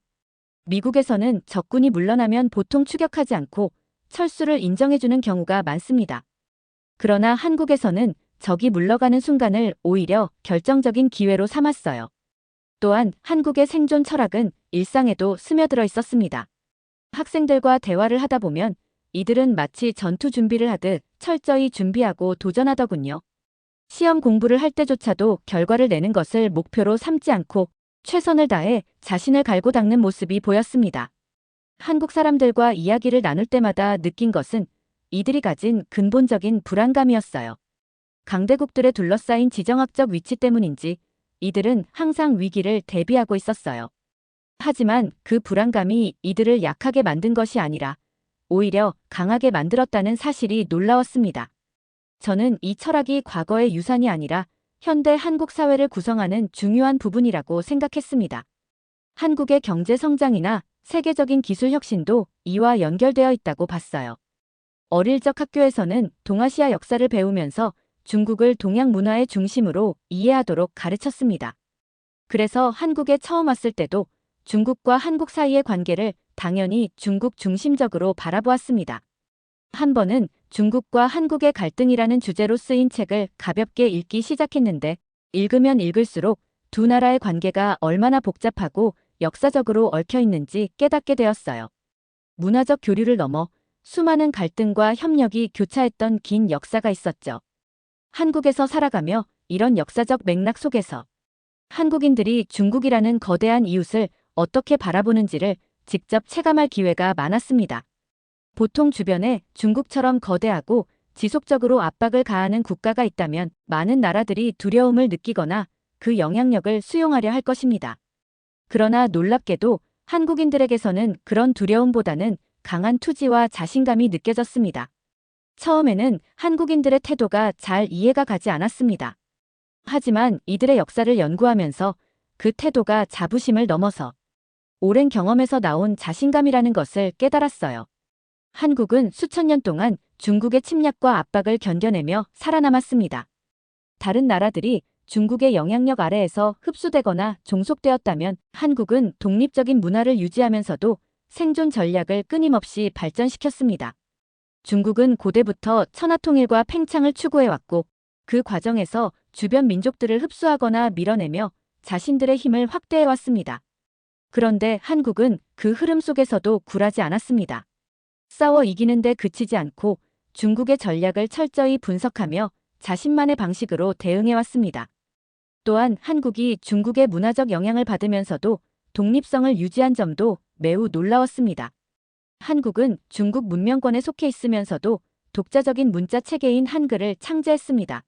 미국에서는 적군이 물러나면 보통 추격하지 않고 철수를 인정해주는 경우가 많습니다. 그러나 한국에서는 적이 물러가는 순간을 오히려 결정적인 기회로 삼았어요. 또한 한국의 생존 철학은 일상에도 스며들어 있었습니다. 학생들과 대화를 하다 보면 이들은 마치 전투 준비를 하듯 철저히 준비하고 도전하더군요. 시험 공부를 할 때조차도 결과를 내는 것을 목표로 삼지 않고 최선을 다해 자신을 갈고 닦는 모습이 보였습니다. 한국 사람들과 이야기를 나눌 때마다 느낀 것은 이들이 가진 근본적인 불안감이었어요. 강대국들에 둘러싸인 지정학적 위치 때문인지 이들은 항상 위기를 대비하고 있었어요. 하지만 그 불안감이 이들을 약하게 만든 것이 아니라 오히려 강하게 만들었다는 사실이 놀라웠습니다. 저는 이 철학이 과거의 유산이 아니라 현대 한국 사회를 구성하는 중요한 부분이라고 생각했습니다. 한국의 경제 성장이나 세계적인 기술 혁신도 이와 연결되어 있다고 봤어요. 어릴 적 학교에서는 동아시아 역사를 배우면서 중국을 동양 문화의 중심으로 이해하도록 가르쳤습니다. 그래서 한국에 처음 왔을 때도 중국과 한국 사이의 관계를 당연히 중국 중심적으로 바라보았습니다. 한 번은 중국과 한국의 갈등이라는 주제로 쓰인 책을 가볍게 읽기 시작했는데 읽으면 읽을수록 두 나라의 관계가 얼마나 복잡하고 역사적으로 얽혀 있는지 깨닫게 되었어요. 문화적 교류를 넘어 수많은 갈등과 협력이 교차했던 긴 역사가 있었죠. 한국에서 살아가며 이런 역사적 맥락 속에서 한국인들이 중국이라는 거대한 이웃을 어떻게 바라보는지를 직접 체감할 기회가 많았습니다. 보통 주변에 중국처럼 거대하고 지속적으로 압박을 가하는 국가가 있다면 많은 나라들이 두려움을 느끼거나 그 영향력을 수용하려 할 것입니다. 그러나 놀랍게도 한국인들에게서는 그런 두려움보다는 강한 투지와 자신감이 느껴졌습니다. 처음에는 한국인들의 태도가 잘 이해가 가지 않았습니다. 하지만 이들의 역사를 연구하면서 그 태도가 자부심을 넘어서 오랜 경험에서 나온 자신감이라는 것을 깨달았어요. 한국은 수천 년 동안 중국의 침략과 압박을 견뎌내며 살아남았습니다. 다른 나라들이 중국의 영향력 아래에서 흡수되거나 종속되었다면 한국은 독립적인 문화를 유지하면서도 생존 전략을 끊임없이 발전시켰습니다. 중국은 고대부터 천하통일과 팽창을 추구해왔고 그 과정에서 주변 민족들을 흡수하거나 밀어내며 자신들의 힘을 확대해왔습니다. 그런데 한국은 그 흐름 속에서도 굴하지 않았습니다. 싸워 이기는 데 그치지 않고 중국의 전략을 철저히 분석하며 자신만의 방식으로 대응해왔습니다. 또한 한국이 중국의 문화적 영향을 받으면서도 독립성을 유지한 점도 매우 놀라웠습니다. 한국은 중국 문명권에 속해 있으면서도 독자적인 문자 체계인 한글을 창제했습니다.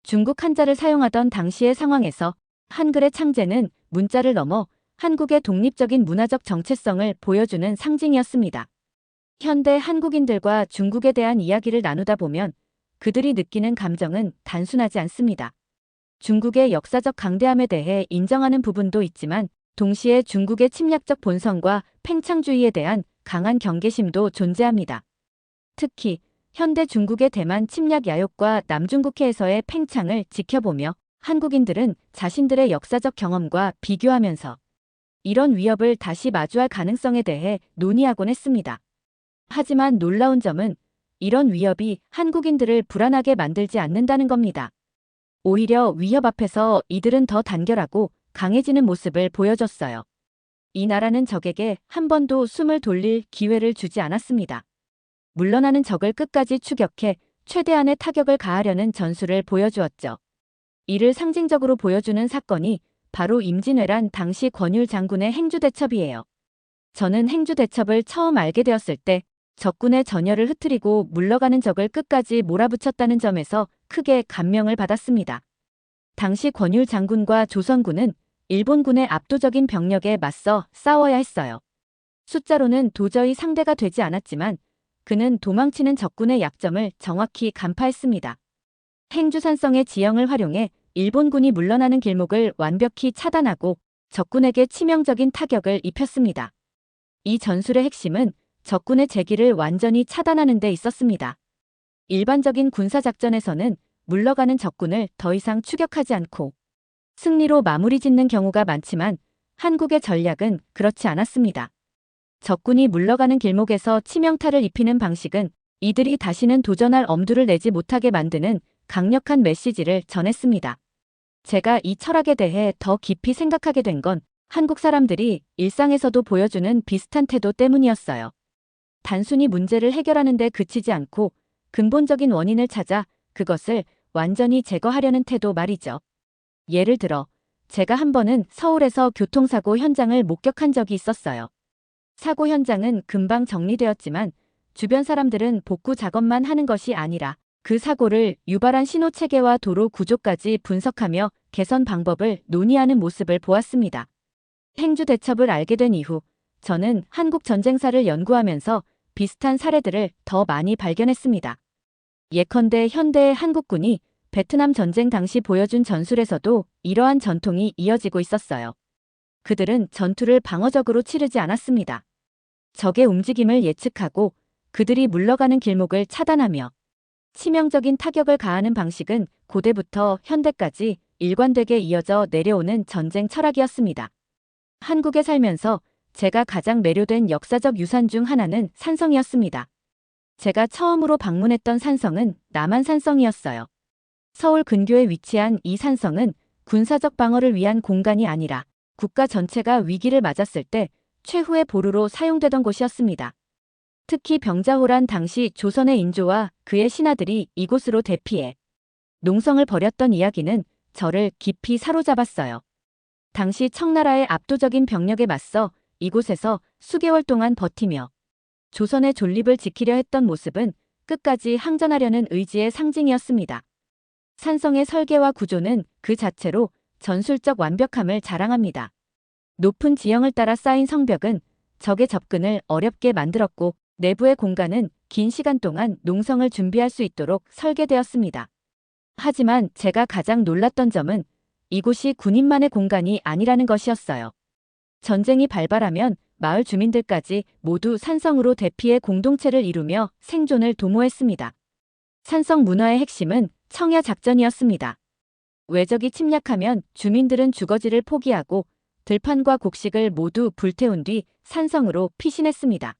중국 한자를 사용하던 당시의 상황에서 한글의 창제는 문자를 넘어 한국의 독립적인 문화적 정체성을 보여주는 상징이었습니다. 현대 한국인들과 중국에 대한 이야기를 나누다 보면 그들이 느끼는 감정은 단순하지 않습니다. 중국의 역사적 강대함에 대해 인정하는 부분도 있지만 동시에 중국의 침략적 본성과 팽창주의에 대한 강한 경계심도 존재합니다. 특히 현대 중국의 대만 침략 야욕과 남중국해에서의 팽창을 지켜보며 한국인들은 자신들의 역사적 경험과 비교하면서 이런 위협을 다시 마주할 가능성에 대해 논의하곤 했습니다. 하지만 놀라운 점은 이런 위협이 한국인들을 불안하게 만들지 않는다는 겁니다. 오히려 위협 앞에서 이들은 더 단결하고 강해지는 모습을 보여줬어요. 이 나라는 적에게 한 번도 숨을 돌릴 기회를 주지 않았습니다. 물러나는 적을 끝까지 추격해 최대한의 타격을 가하려는 전술을 보여주었죠. 이를 상징적으로 보여주는 사건이 바로 임진왜란 당시 권율 장군의 행주대첩이에요. 저는 행주대첩을 처음 알게 되었을 때 적군의 전열을 흐트리고 물러가는 적을 끝까지 몰아붙였다는 점에서 크게 감명을 받았습니다. 당시 권율 장군과 조선군은 일본군의 압도적인 병력에 맞서 싸워야 했어요. 숫자로는 도저히 상대가 되지 않았지만 그는 도망치는 적군의 약점을 정확히 간파했습니다. 행주산성의 지형을 활용해 일본군이 물러나는 길목을 완벽히 차단하고 적군에게 치명적인 타격을 입혔습니다. 이 전술의 핵심은 적군의 재기를 완전히 차단하는 데 있었습니다. 일반적인 군사작전에서는 물러가는 적군을 더 이상 추격하지 않고 승리로 마무리 짓는 경우가 많지만 한국의 전략은 그렇지 않았습니다. 적군이 물러가는 길목에서 치명타를 입히는 방식은 이들이 다시는 도전할 엄두를 내지 못하게 만드는 강력한 메시지를 전했습니다. 제가 이 철학에 대해 더 깊이 생각하게 된 건 한국 사람들이 일상에서도 보여주는 비슷한 태도 때문이었어요. 단순히 문제를 해결하는 데 그치지 않고 근본적인 원인을 찾아 그것을 완전히 제거하려는 태도 말이죠. 예를 들어 제가 한 번은 서울에서 교통사고 현장을 목격한 적이 있었어요. 사고 현장은 금방 정리되었지만 주변 사람들은 복구 작업만 하는 것이 아니라 그 사고를 유발한 신호체계와 도로 구조까지 분석하며 개선 방법을 논의하는 모습을 보았습니다. 행주대첩을 알게 된 이후 저는 한국 전쟁사를 연구하면서 비슷한 사례들을 더 많이 발견했습니다. 예컨대 현대의 한국군이 베트남 전쟁 당시 보여준 전술에서도 이러한 전통이 이어지고 있었어요. 그들은 전투를 방어적으로 치르지 않았습니다. 적의 움직임을 예측하고 그들이 물러가는 길목을 차단하며 치명적인 타격을 가하는 방식은 고대부터 현대까지 일관되게 이어져 내려오는 전쟁 철학이었습니다. 한국에 살면서 제가 가장 매료된 역사적 유산 중 하나는 산성이었습니다. 제가 처음으로 방문했던 산성은 남한산성이었어요. 서울 근교에 위치한 이 산성은 군사적 방어를 위한 공간이 아니라 국가 전체가 위기를 맞았을 때 최후의 보루로 사용되던 곳이었습니다. 특히 병자호란 당시 조선의 인조와 그의 신하들이 이곳으로 대피해 농성을 벌였던 이야기는 저를 깊이 사로잡았어요. 당시 청나라의 압도적인 병력에 맞서 이곳에서 수개월 동안 버티며 조선의 존립을 지키려 했던 모습은 끝까지 항전하려는 의지의 상징이었습니다. 산성의 설계와 구조는 그 자체로 전술적 완벽함을 자랑합니다. 높은 지형을 따라 쌓인 성벽은 적의 접근을 어렵게 만들었고 내부의 공간은 긴 시간 동안 농성을 준비할 수 있도록 설계되었습니다. 하지만 제가 가장 놀랐던 점은 이곳이 군인만의 공간이 아니라는 것이었어요. 전쟁이 발발하면 마을 주민들까지 모두 산성으로 대피해 공동체를 이루며 생존을 도모했습니다. 산성 문화의 핵심은 청야 작전이었습니다. 외적이 침략하면 주민들은 주거지를 포기하고 들판과 곡식을 모두 불태운 뒤 산성으로 피신했습니다.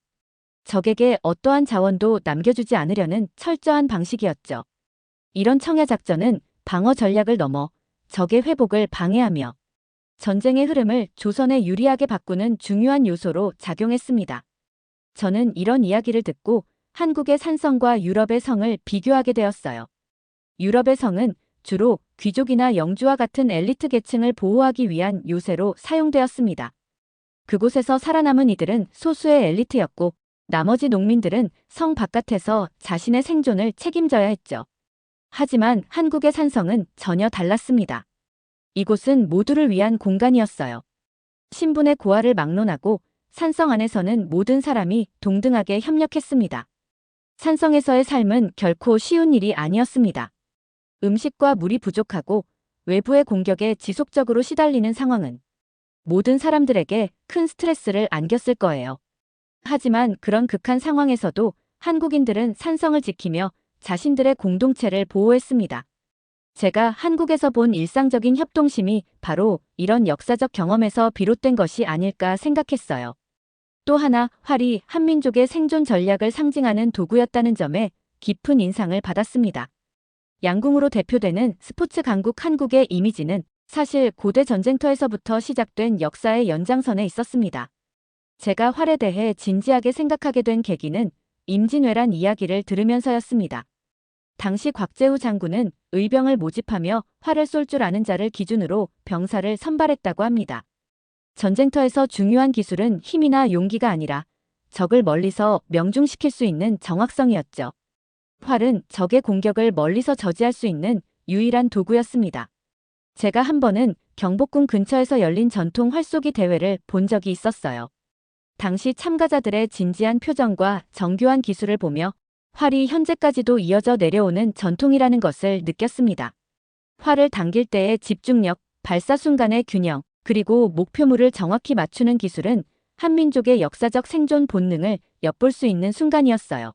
적에게 어떠한 자원도 남겨주지 않으려는 철저한 방식이었죠. 이런 청야 작전은 방어 전략을 넘어 적의 회복을 방해하며 전쟁의 흐름을 조선에 유리하게 바꾸는 중요한 요소로 작용했습니다. 저는 이런 이야기를 듣고 한국의 산성과 유럽의 성을 비교하게 되었어요. 유럽의 성은 주로 귀족이나 영주와 같은 엘리트 계층을 보호하기 위한 요새로 사용되었습니다. 그곳에서 살아남은 이들은 소수의 엘리트였고 나머지 농민들은 성 바깥에서 자신의 생존을 책임져야 했죠. 하지만 한국의 산성은 전혀 달랐습니다. 이곳은 모두를 위한 공간이었어요. 신분의 고하를 막론하고 산성 안에서는 모든 사람이 동등하게 협력했습니다. 산성에서의 삶은 결코 쉬운 일이 아니었습니다. 음식과 물이 부족하고 외부의 공격에 지속적으로 시달리는 상황은 모든 사람들에게 큰 스트레스를 안겼을 거예요. 하지만 그런 극한 상황에서도 한국인들은 산성을 지키며 자신들의 공동체를 보호했습니다. 제가 한국에서 본 일상적인 협동심이 바로 이런 역사적 경험에서 비롯된 것이 아닐까 생각했어요. 또 하나, 활이 한민족의 생존 전략을 상징하는 도구였다는 점에 깊은 인상을 받았습니다. 양궁으로 대표되는 스포츠 강국 한국의 이미지는 사실 고대 전쟁터에서부터 시작된 역사의 연장선에 있었습니다. 제가 활에 대해 진지하게 생각하게 된 계기는 임진왜란 이야기를 들으면서였습니다. 당시 곽재우 장군은 의병을 모집하며 활을 쏠 줄 아는 자를 기준으로 병사를 선발했다고 합니다. 전쟁터에서 중요한 기술은 힘이나 용기가 아니라 적을 멀리서 명중시킬 수 있는 정확성이었죠. 활은 적의 공격을 멀리서 저지할 수 있는 유일한 도구였습니다. 제가 한 번은 경복궁 근처에서 열린 전통 활쏘기 대회를 본 적이 있었어요. 당시 참가자들의 진지한 표정과 정교한 기술을 보며 활이 현재까지도 이어져 내려오는 전통이라는 것을 느꼈습니다. 활을 당길 때의 집중력, 발사 순간의 균형, 그리고 목표물을 정확히 맞추는 기술은 한민족의 역사적 생존 본능을 엿볼 수 있는 순간이었어요.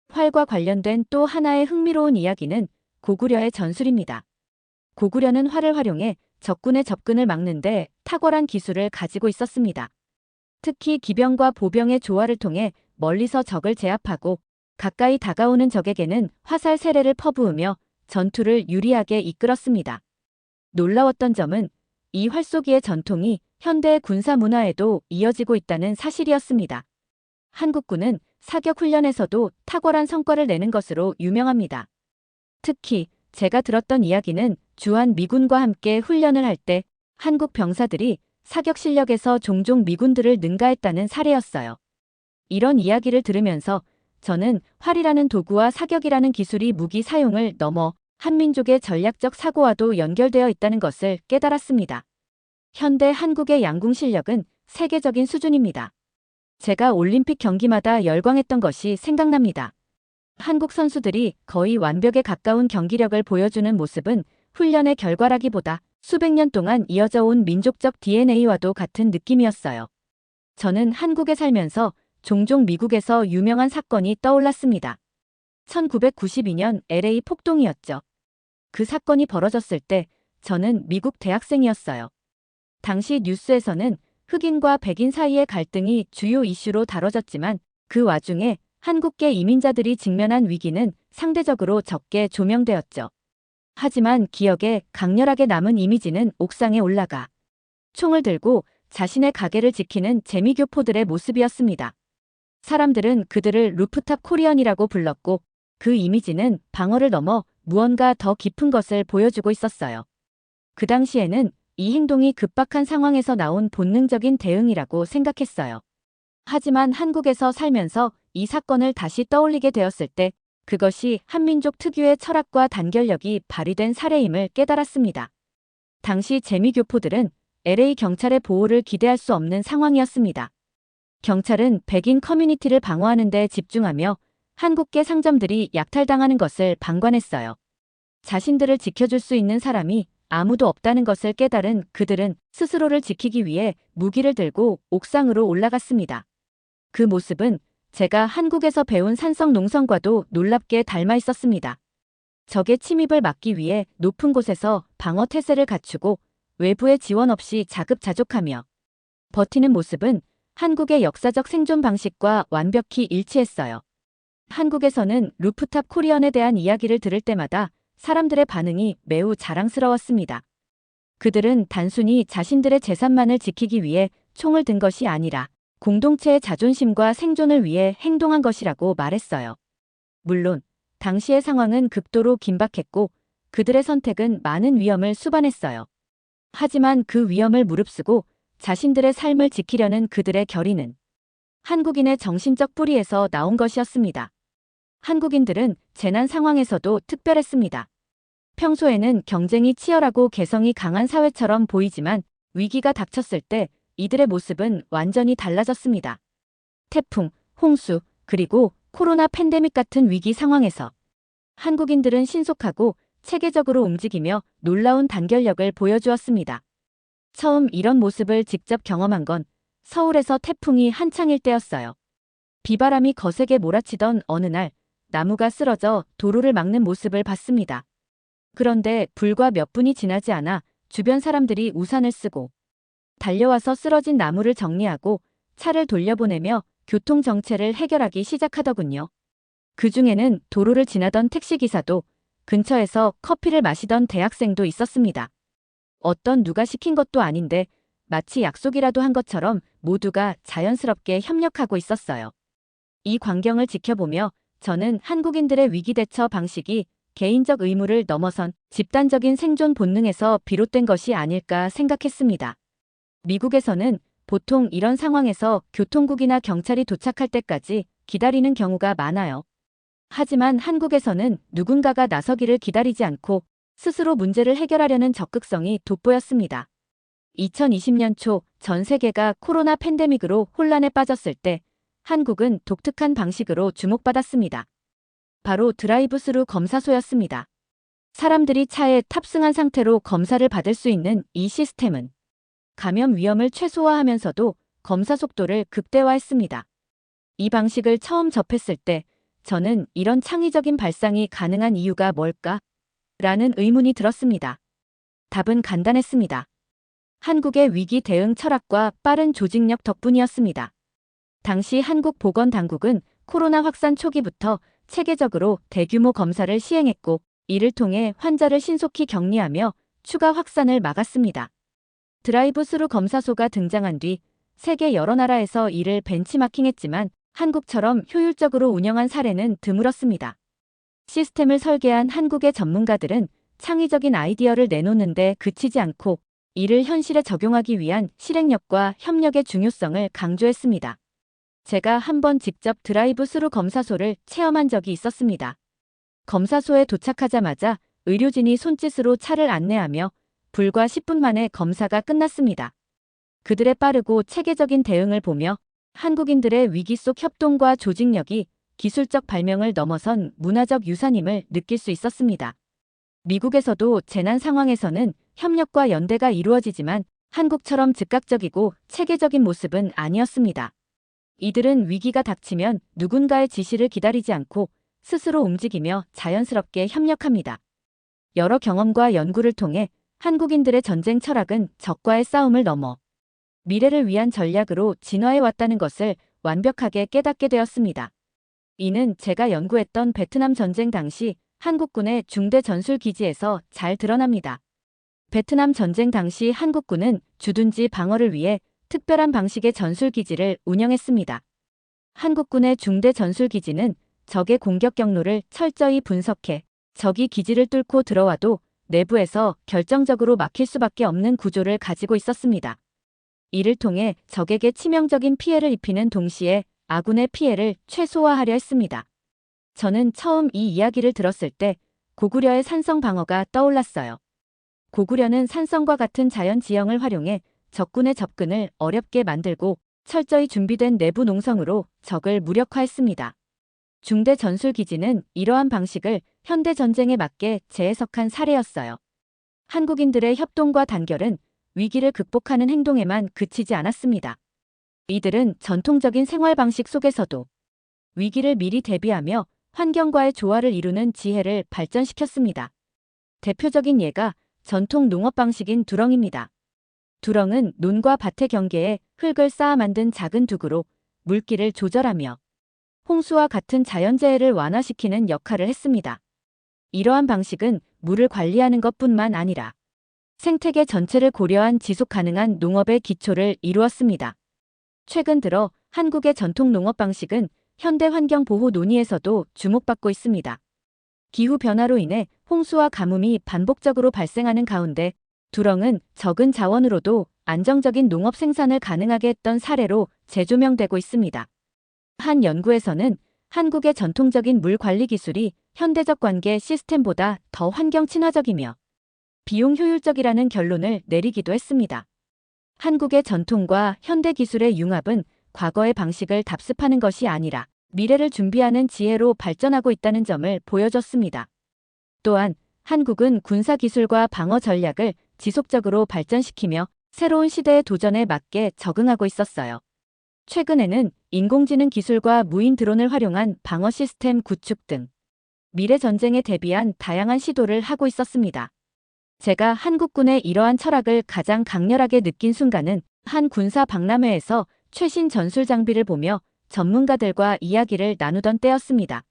활과 관련된 또 하나의 흥미로운 이야기는 고구려의 전술입니다. 고구려는 활을 활용해 적군의 접근을 막는데 탁월한 기술을 가지고 있었습니다. 특히 기병과 보병의 조화를 통해 멀리서 적을 제압하고 가까이 다가오는 적에게는 화살 세례를 퍼부으며 전투를 유리하게 이끌었습니다. 놀라웠던 점은 이 활쏘기의 전통이 현대의 군사 문화에도 이어지고 있다는 사실이었습니다. 한국군은 사격 훈련에서도 탁월한 성과를 내는 것으로 유명합니다. 특히 제가 들었던 이야기는 주한 미군과 함께 훈련을 할 때 한국 병사들이 사격 실력에서 종종 미군들을 능가했다는 사례였어요. 이런 이야기를 들으면서 저는 활이라는 도구와 사격이라는 기술이 무기 사용을 넘어 한민족의 전략적 사고와도 연결되어 있다는 것을 깨달았습니다. 현대 한국의 양궁 실력은 세계적인 수준입니다. 제가 올림픽 경기마다 열광했던 것이 생각납니다. 한국 선수들이 거의 완벽에 가까운 경기력을 보여주는 모습은 훈련의 결과라기보다 수백 년 동안 이어져 온 민족적 DNA와도 같은 느낌이었어요. 저는 한국에 살면서 종종 미국에서 유명한 사건이 떠올랐습니다. 1992년 LA 폭동이었죠. 그 사건이 벌어졌을 때 저는 미국 대학생이었어요. 당시 뉴스에서는 흑인과 백인 사이의 갈등이 주요 이슈로 다뤄졌지만 그 와중에 한국계 이민자들이 직면한 위기는 상대적으로 적게 조명되었죠. 하지만 기억에 강렬하게 남은 이미지는 옥상에 올라가 총을 들고 자신의 가게를 지키는 재미교포들의 모습이었습니다. 사람들은 그들을 루프탑 코리언이라고 불렀고 그 이미지는 방어를 넘어 무언가 더 깊은 것을 보여주고 있었어요. 그 당시에는 이 행동이 급박한 상황에서 나온 본능적인 대응이라고 생각했어요. 하지만 한국에서 살면서 이 사건을 다시 떠올리게 되었을 때 그것이 한민족 특유의 철학과 단결력이 발휘된 사례임을 깨달았습니다. 당시 재미교포들은 LA 경찰의 보호를 기대할 수 없는 상황이었습니다. 경찰은 백인 커뮤니티를 방어하는 데 집중하며 한국계 상점들이 약탈당하는 것을 방관했어요. 자신들을 지켜줄 수 있는 사람이 아무도 없다는 것을 깨달은 그들은 스스로를 지키기 위해 무기를 들고 옥상으로 올라갔습니다. 그 모습은 제가 한국에서 배운 산성 농성과도 놀랍게 닮아 있었습니다. 적의 침입을 막기 위해 높은 곳에서 방어 태세를 갖추고 외부의 지원 없이 자급자족하며 버티는 모습은 한국의 역사적 생존 방식과 완벽히 일치했어요. 한국에서는 루프탑 코리언에 대한 이야기를 들을 때마다 사람들의 반응이 매우 자랑스러웠습니다. 그들은 단순히 자신들의 재산만을 지키기 위해 총을 든 것이 아니라 공동체의 자존심과 생존을 위해 행동한 것이라고 말했어요. 물론 당시의 상황은 극도로 긴박했고 그들의 선택은 많은 위험을 수반했어요. 하지만 그 위험을 무릅쓰고 자신들의 삶을 지키려는 그들의 결의는 한국인의 정신적 뿌리에서 나온 것이었습니다. 한국인들은 재난 상황에서도 특별했습니다. 평소에는 경쟁이 치열하고 개성이 강한 사회처럼 보이지만 위기가 닥쳤을 때 이들의 모습은 완전히 달라졌습니다. 태풍, 홍수, 그리고 코로나 팬데믹 같은 위기 상황에서 한국인들은 신속하고 체계적으로 움직이며 놀라운 단결력을 보여주었습니다. 처음 이런 모습을 직접 경험한 건 서울에서 태풍이 한창일 때였어요. 비바람이 거세게 몰아치던 어느 날 나무가 쓰러져 도로를 막는 모습을 봤습니다. 그런데 불과 몇 분이 지나지 않아 주변 사람들이 우산을 쓰고 달려와서 쓰러진 나무를 정리하고 차를 돌려보내며 교통 정체를 해결하기 시작하더군요. 그 중에는 도로를 지나던 택시기사도 근처에서 커피를 마시던 대학생도 있었습니다. 어떤 누가 시킨 것도 아닌데 마치 약속이라도 한 것처럼 모두가 자연스럽게 협력하고 있었어요. 이 광경을 지켜보며 저는 한국인들의 위기 대처 방식이 개인적 의무를 넘어선 집단적인 생존 본능에서 비롯된 것이 아닐까 생각했습니다. 미국에서는 보통 이런 상황에서 교통국이나 경찰이 도착할 때까지 기다리는 경우가 많아요. 하지만 한국에서는 누군가가 나서기를 기다리지 않고 스스로 문제를 해결하려는 적극성이 돋보였습니다. 2020년 초 전 세계가 코로나 팬데믹으로 혼란에 빠졌을 때 한국은 독특한 방식으로 주목받았습니다. 바로 드라이브스루 검사소였습니다. 사람들이 차에 탑승한 상태로 검사를 받을 수 있는 이 시스템은 감염 위험을 최소화하면서도 검사 속도를 극대화했습니다. 이 방식을 처음 접했을 때 저는 이런 창의적인 발상이 가능한 이유가 뭘까? 라는 의문이 들었습니다. 답은 간단했습니다. 한국의 위기 대응 철학과 빠른 조직력 덕분이었습니다. 당시 한국보건당국은 코로나 확산 초기부터 체계적으로 대규모 검사를 시행했고 이를 통해 환자를 신속히 격리하며 추가 확산을 막았습니다. 드라이브스루 검사소가 등장한 뒤 세계 여러 나라에서 이를 벤치마킹했지만 한국처럼 효율적으로 운영한 사례는 드물었습니다. 시스템을 설계한 한국의 전문가들은 창의적인 아이디어를 내놓는데 그치지 않고 이를 현실에 적용하기 위한 실행력과 협력의 중요성을 강조했습니다. 제가 한번 직접 드라이브스루 검사소를 체험한 적이 있었습니다. 검사소에 도착하자마자 의료진이 손짓으로 차를 안내하며 불과 10분 만에 검사가 끝났습니다. 그들의 빠르고 체계적인 대응을 보며 한국인들의 위기 속 협동과 조직력이 기술적 발명을 넘어선 문화적 유산임을 느낄 수 있었습니다. 미국에서도 재난 상황에서는 협력과 연대가 이루어지지만 한국처럼 즉각적이고 체계적인 모습은 아니었습니다. 이들은 위기가 닥치면 누군가의 지시를 기다리지 않고 스스로 움직이며 자연스럽게 협력합니다. 여러 경험과 연구를 통해 한국인들의 전쟁 철학은 적과의 싸움을 넘어 미래를 위한 전략으로 진화해 왔다는 것을 완벽하게 깨닫게 되었습니다. 이는 제가 연구했던 베트남 전쟁 당시 한국군의 중대 전술 기지에서 잘 드러납니다. 베트남 전쟁 당시 한국군은 주둔지 방어를 위해 특별한 방식의 전술 기지를 운영했습니다. 한국군의 중대 전술 기지는 적의 공격 경로를 철저히 분석해 적이 기지를 뚫고 들어와도 내부에서 결정적으로 막힐 수밖에 없는 구조를 가지고 있었습니다. 이를 통해 적에게 치명적인 피해를 입히는 동시에 아군의 피해를 최소화하려 했습니다. 저는 처음 이 이야기를 들었을 때 고구려의 산성 방어가 떠올랐어요. 고구려는 산성과 같은 자연 지형을 활용해 적군의 접근을 어렵게 만들고 철저히 준비된 내부 농성으로 적을 무력화했습니다. 중대 전술 기지는 이러한 방식을 현대 전쟁에 맞게 재해석한 사례였어요. 한국인들의 협동과 단결은 위기를 극복하는 행동에만 그치지 않았습니다. 이들은 전통적인 생활 방식 속에서도 위기를 미리 대비하며 환경과의 조화를 이루는 지혜를 발전시켰습니다. 대표적인 예가 전통 농업 방식인 두렁입니다. 두렁은 논과 밭의 경계에 흙을 쌓아 만든 작은 두구로 물기를 조절하며 홍수와 같은 자연재해를 완화시키는 역할을 했습니다. 이러한 방식은 물을 관리하는 것뿐만 아니라 생태계 전체를 고려한 지속 가능한 농업의 기초를 이루었습니다. 최근 들어 한국의 전통 농업 방식은 현대 환경 보호 논의에서도 주목받고 있습니다. 기후 변화로 인해 홍수와 가뭄이 반복적으로 발생하는 가운데 두렁은 적은 자원으로도 안정적인 농업 생산을 가능하게 했던 사례로 재조명되고 있습니다. 한 연구에서는 한국의 전통적인 물 관리 기술이 현대적 관계 시스템보다 더 환경 친화적이며 비용 효율적이라는 결론을 내리기도 했습니다. 한국의 전통과 현대 기술의 융합은 과거의 방식을 답습하는 것이 아니라 미래를 준비하는 지혜로 발전하고 있다는 점을 보여줬습니다. 또한 한국은 군사 기술과 방어 전략을 지속적으로 발전시키며 새로운 시대의 도전에 맞게 적응하고 있었어요. 최근에는 인공지능 기술과 무인 드론을 활용한 방어 시스템 구축 등 미래 전쟁에 대비한 다양한 시도를 하고 있었습니다. 제가 한국군의 이러한 철학을 가장 강렬하게 느낀 순간은 한 군사 박람회에서 최신 전술 장비를 보며 전문가들과 이야기를 나누던 때였습니다.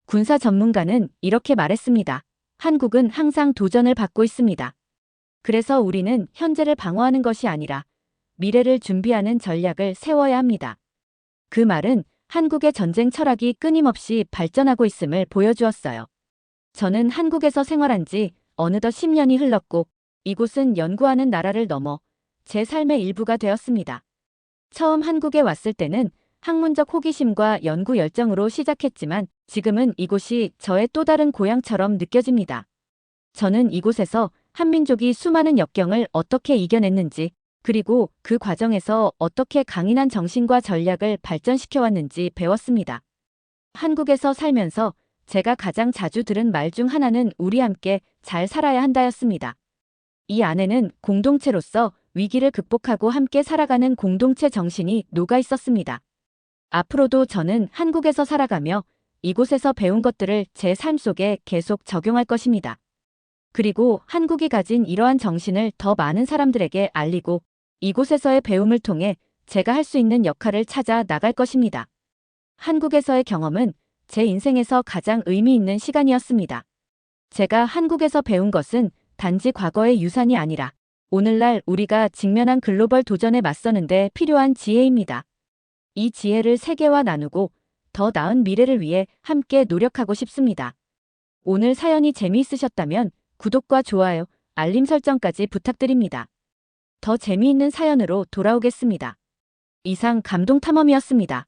군사 전문가는 이렇게 말했습니다. 한국은 항상 도전을 받고 있습니다. 그래서 우리는 현재를 방어하는 것이 아니라 미래를 준비하는 전략을 세워야 합니다. 그 말은 한국의 전쟁 철학이 끊임없이 발전하고 있음을 보여주었어요. 저는 한국에서 생활한 지 어느덧 10년이 흘렀고 이곳은 연구하는 나라를 넘어 제 삶의 일부가 되었습니다. 처음 한국에 왔을 때는 학문적 호기심과 연구 열정으로 시작했지만 지금은 이곳이 저의 또 다른 고향처럼 느껴집니다. 저는 이곳에서 한민족이 수많은 역경을 어떻게 이겨냈는지, 그리고 그 과정에서 어떻게 강인한 정신과 전략을 발전시켜 왔는지 배웠습니다. 한국에서 살면서 제가 가장 자주 들은 말 중 하나는 우리 함께 잘 살아야 한다였습니다. 이 안에는 공동체로서 위기를 극복하고 함께 살아가는 공동체 정신이 녹아 있었습니다. 앞으로도 저는 한국에서 살아가며 이곳에서 배운 것들을 제 삶 속에 계속 적용할 것입니다. 그리고 한국이 가진 이러한 정신을 더 많은 사람들에게 알리고 이곳에서의 배움을 통해 제가 할 수 있는 역할을 찾아 나갈 것입니다. 한국에서의 경험은 제 인생에서 가장 의미 있는 시간이었습니다. 제가 한국에서 배운 것은 단지 과거의 유산이 아니라 오늘날 우리가 직면한 글로벌 도전에 맞서는데 필요한 지혜입니다. 이 지혜를 세계와 나누고 더 나은 미래를 위해 함께 노력하고 싶습니다. 오늘 사연이 재미있으셨다면 구독과 좋아요, 알림 설정까지 부탁드립니다. 더 재미있는 사연으로 돌아오겠습니다. 이상 감동탐험이었습니다.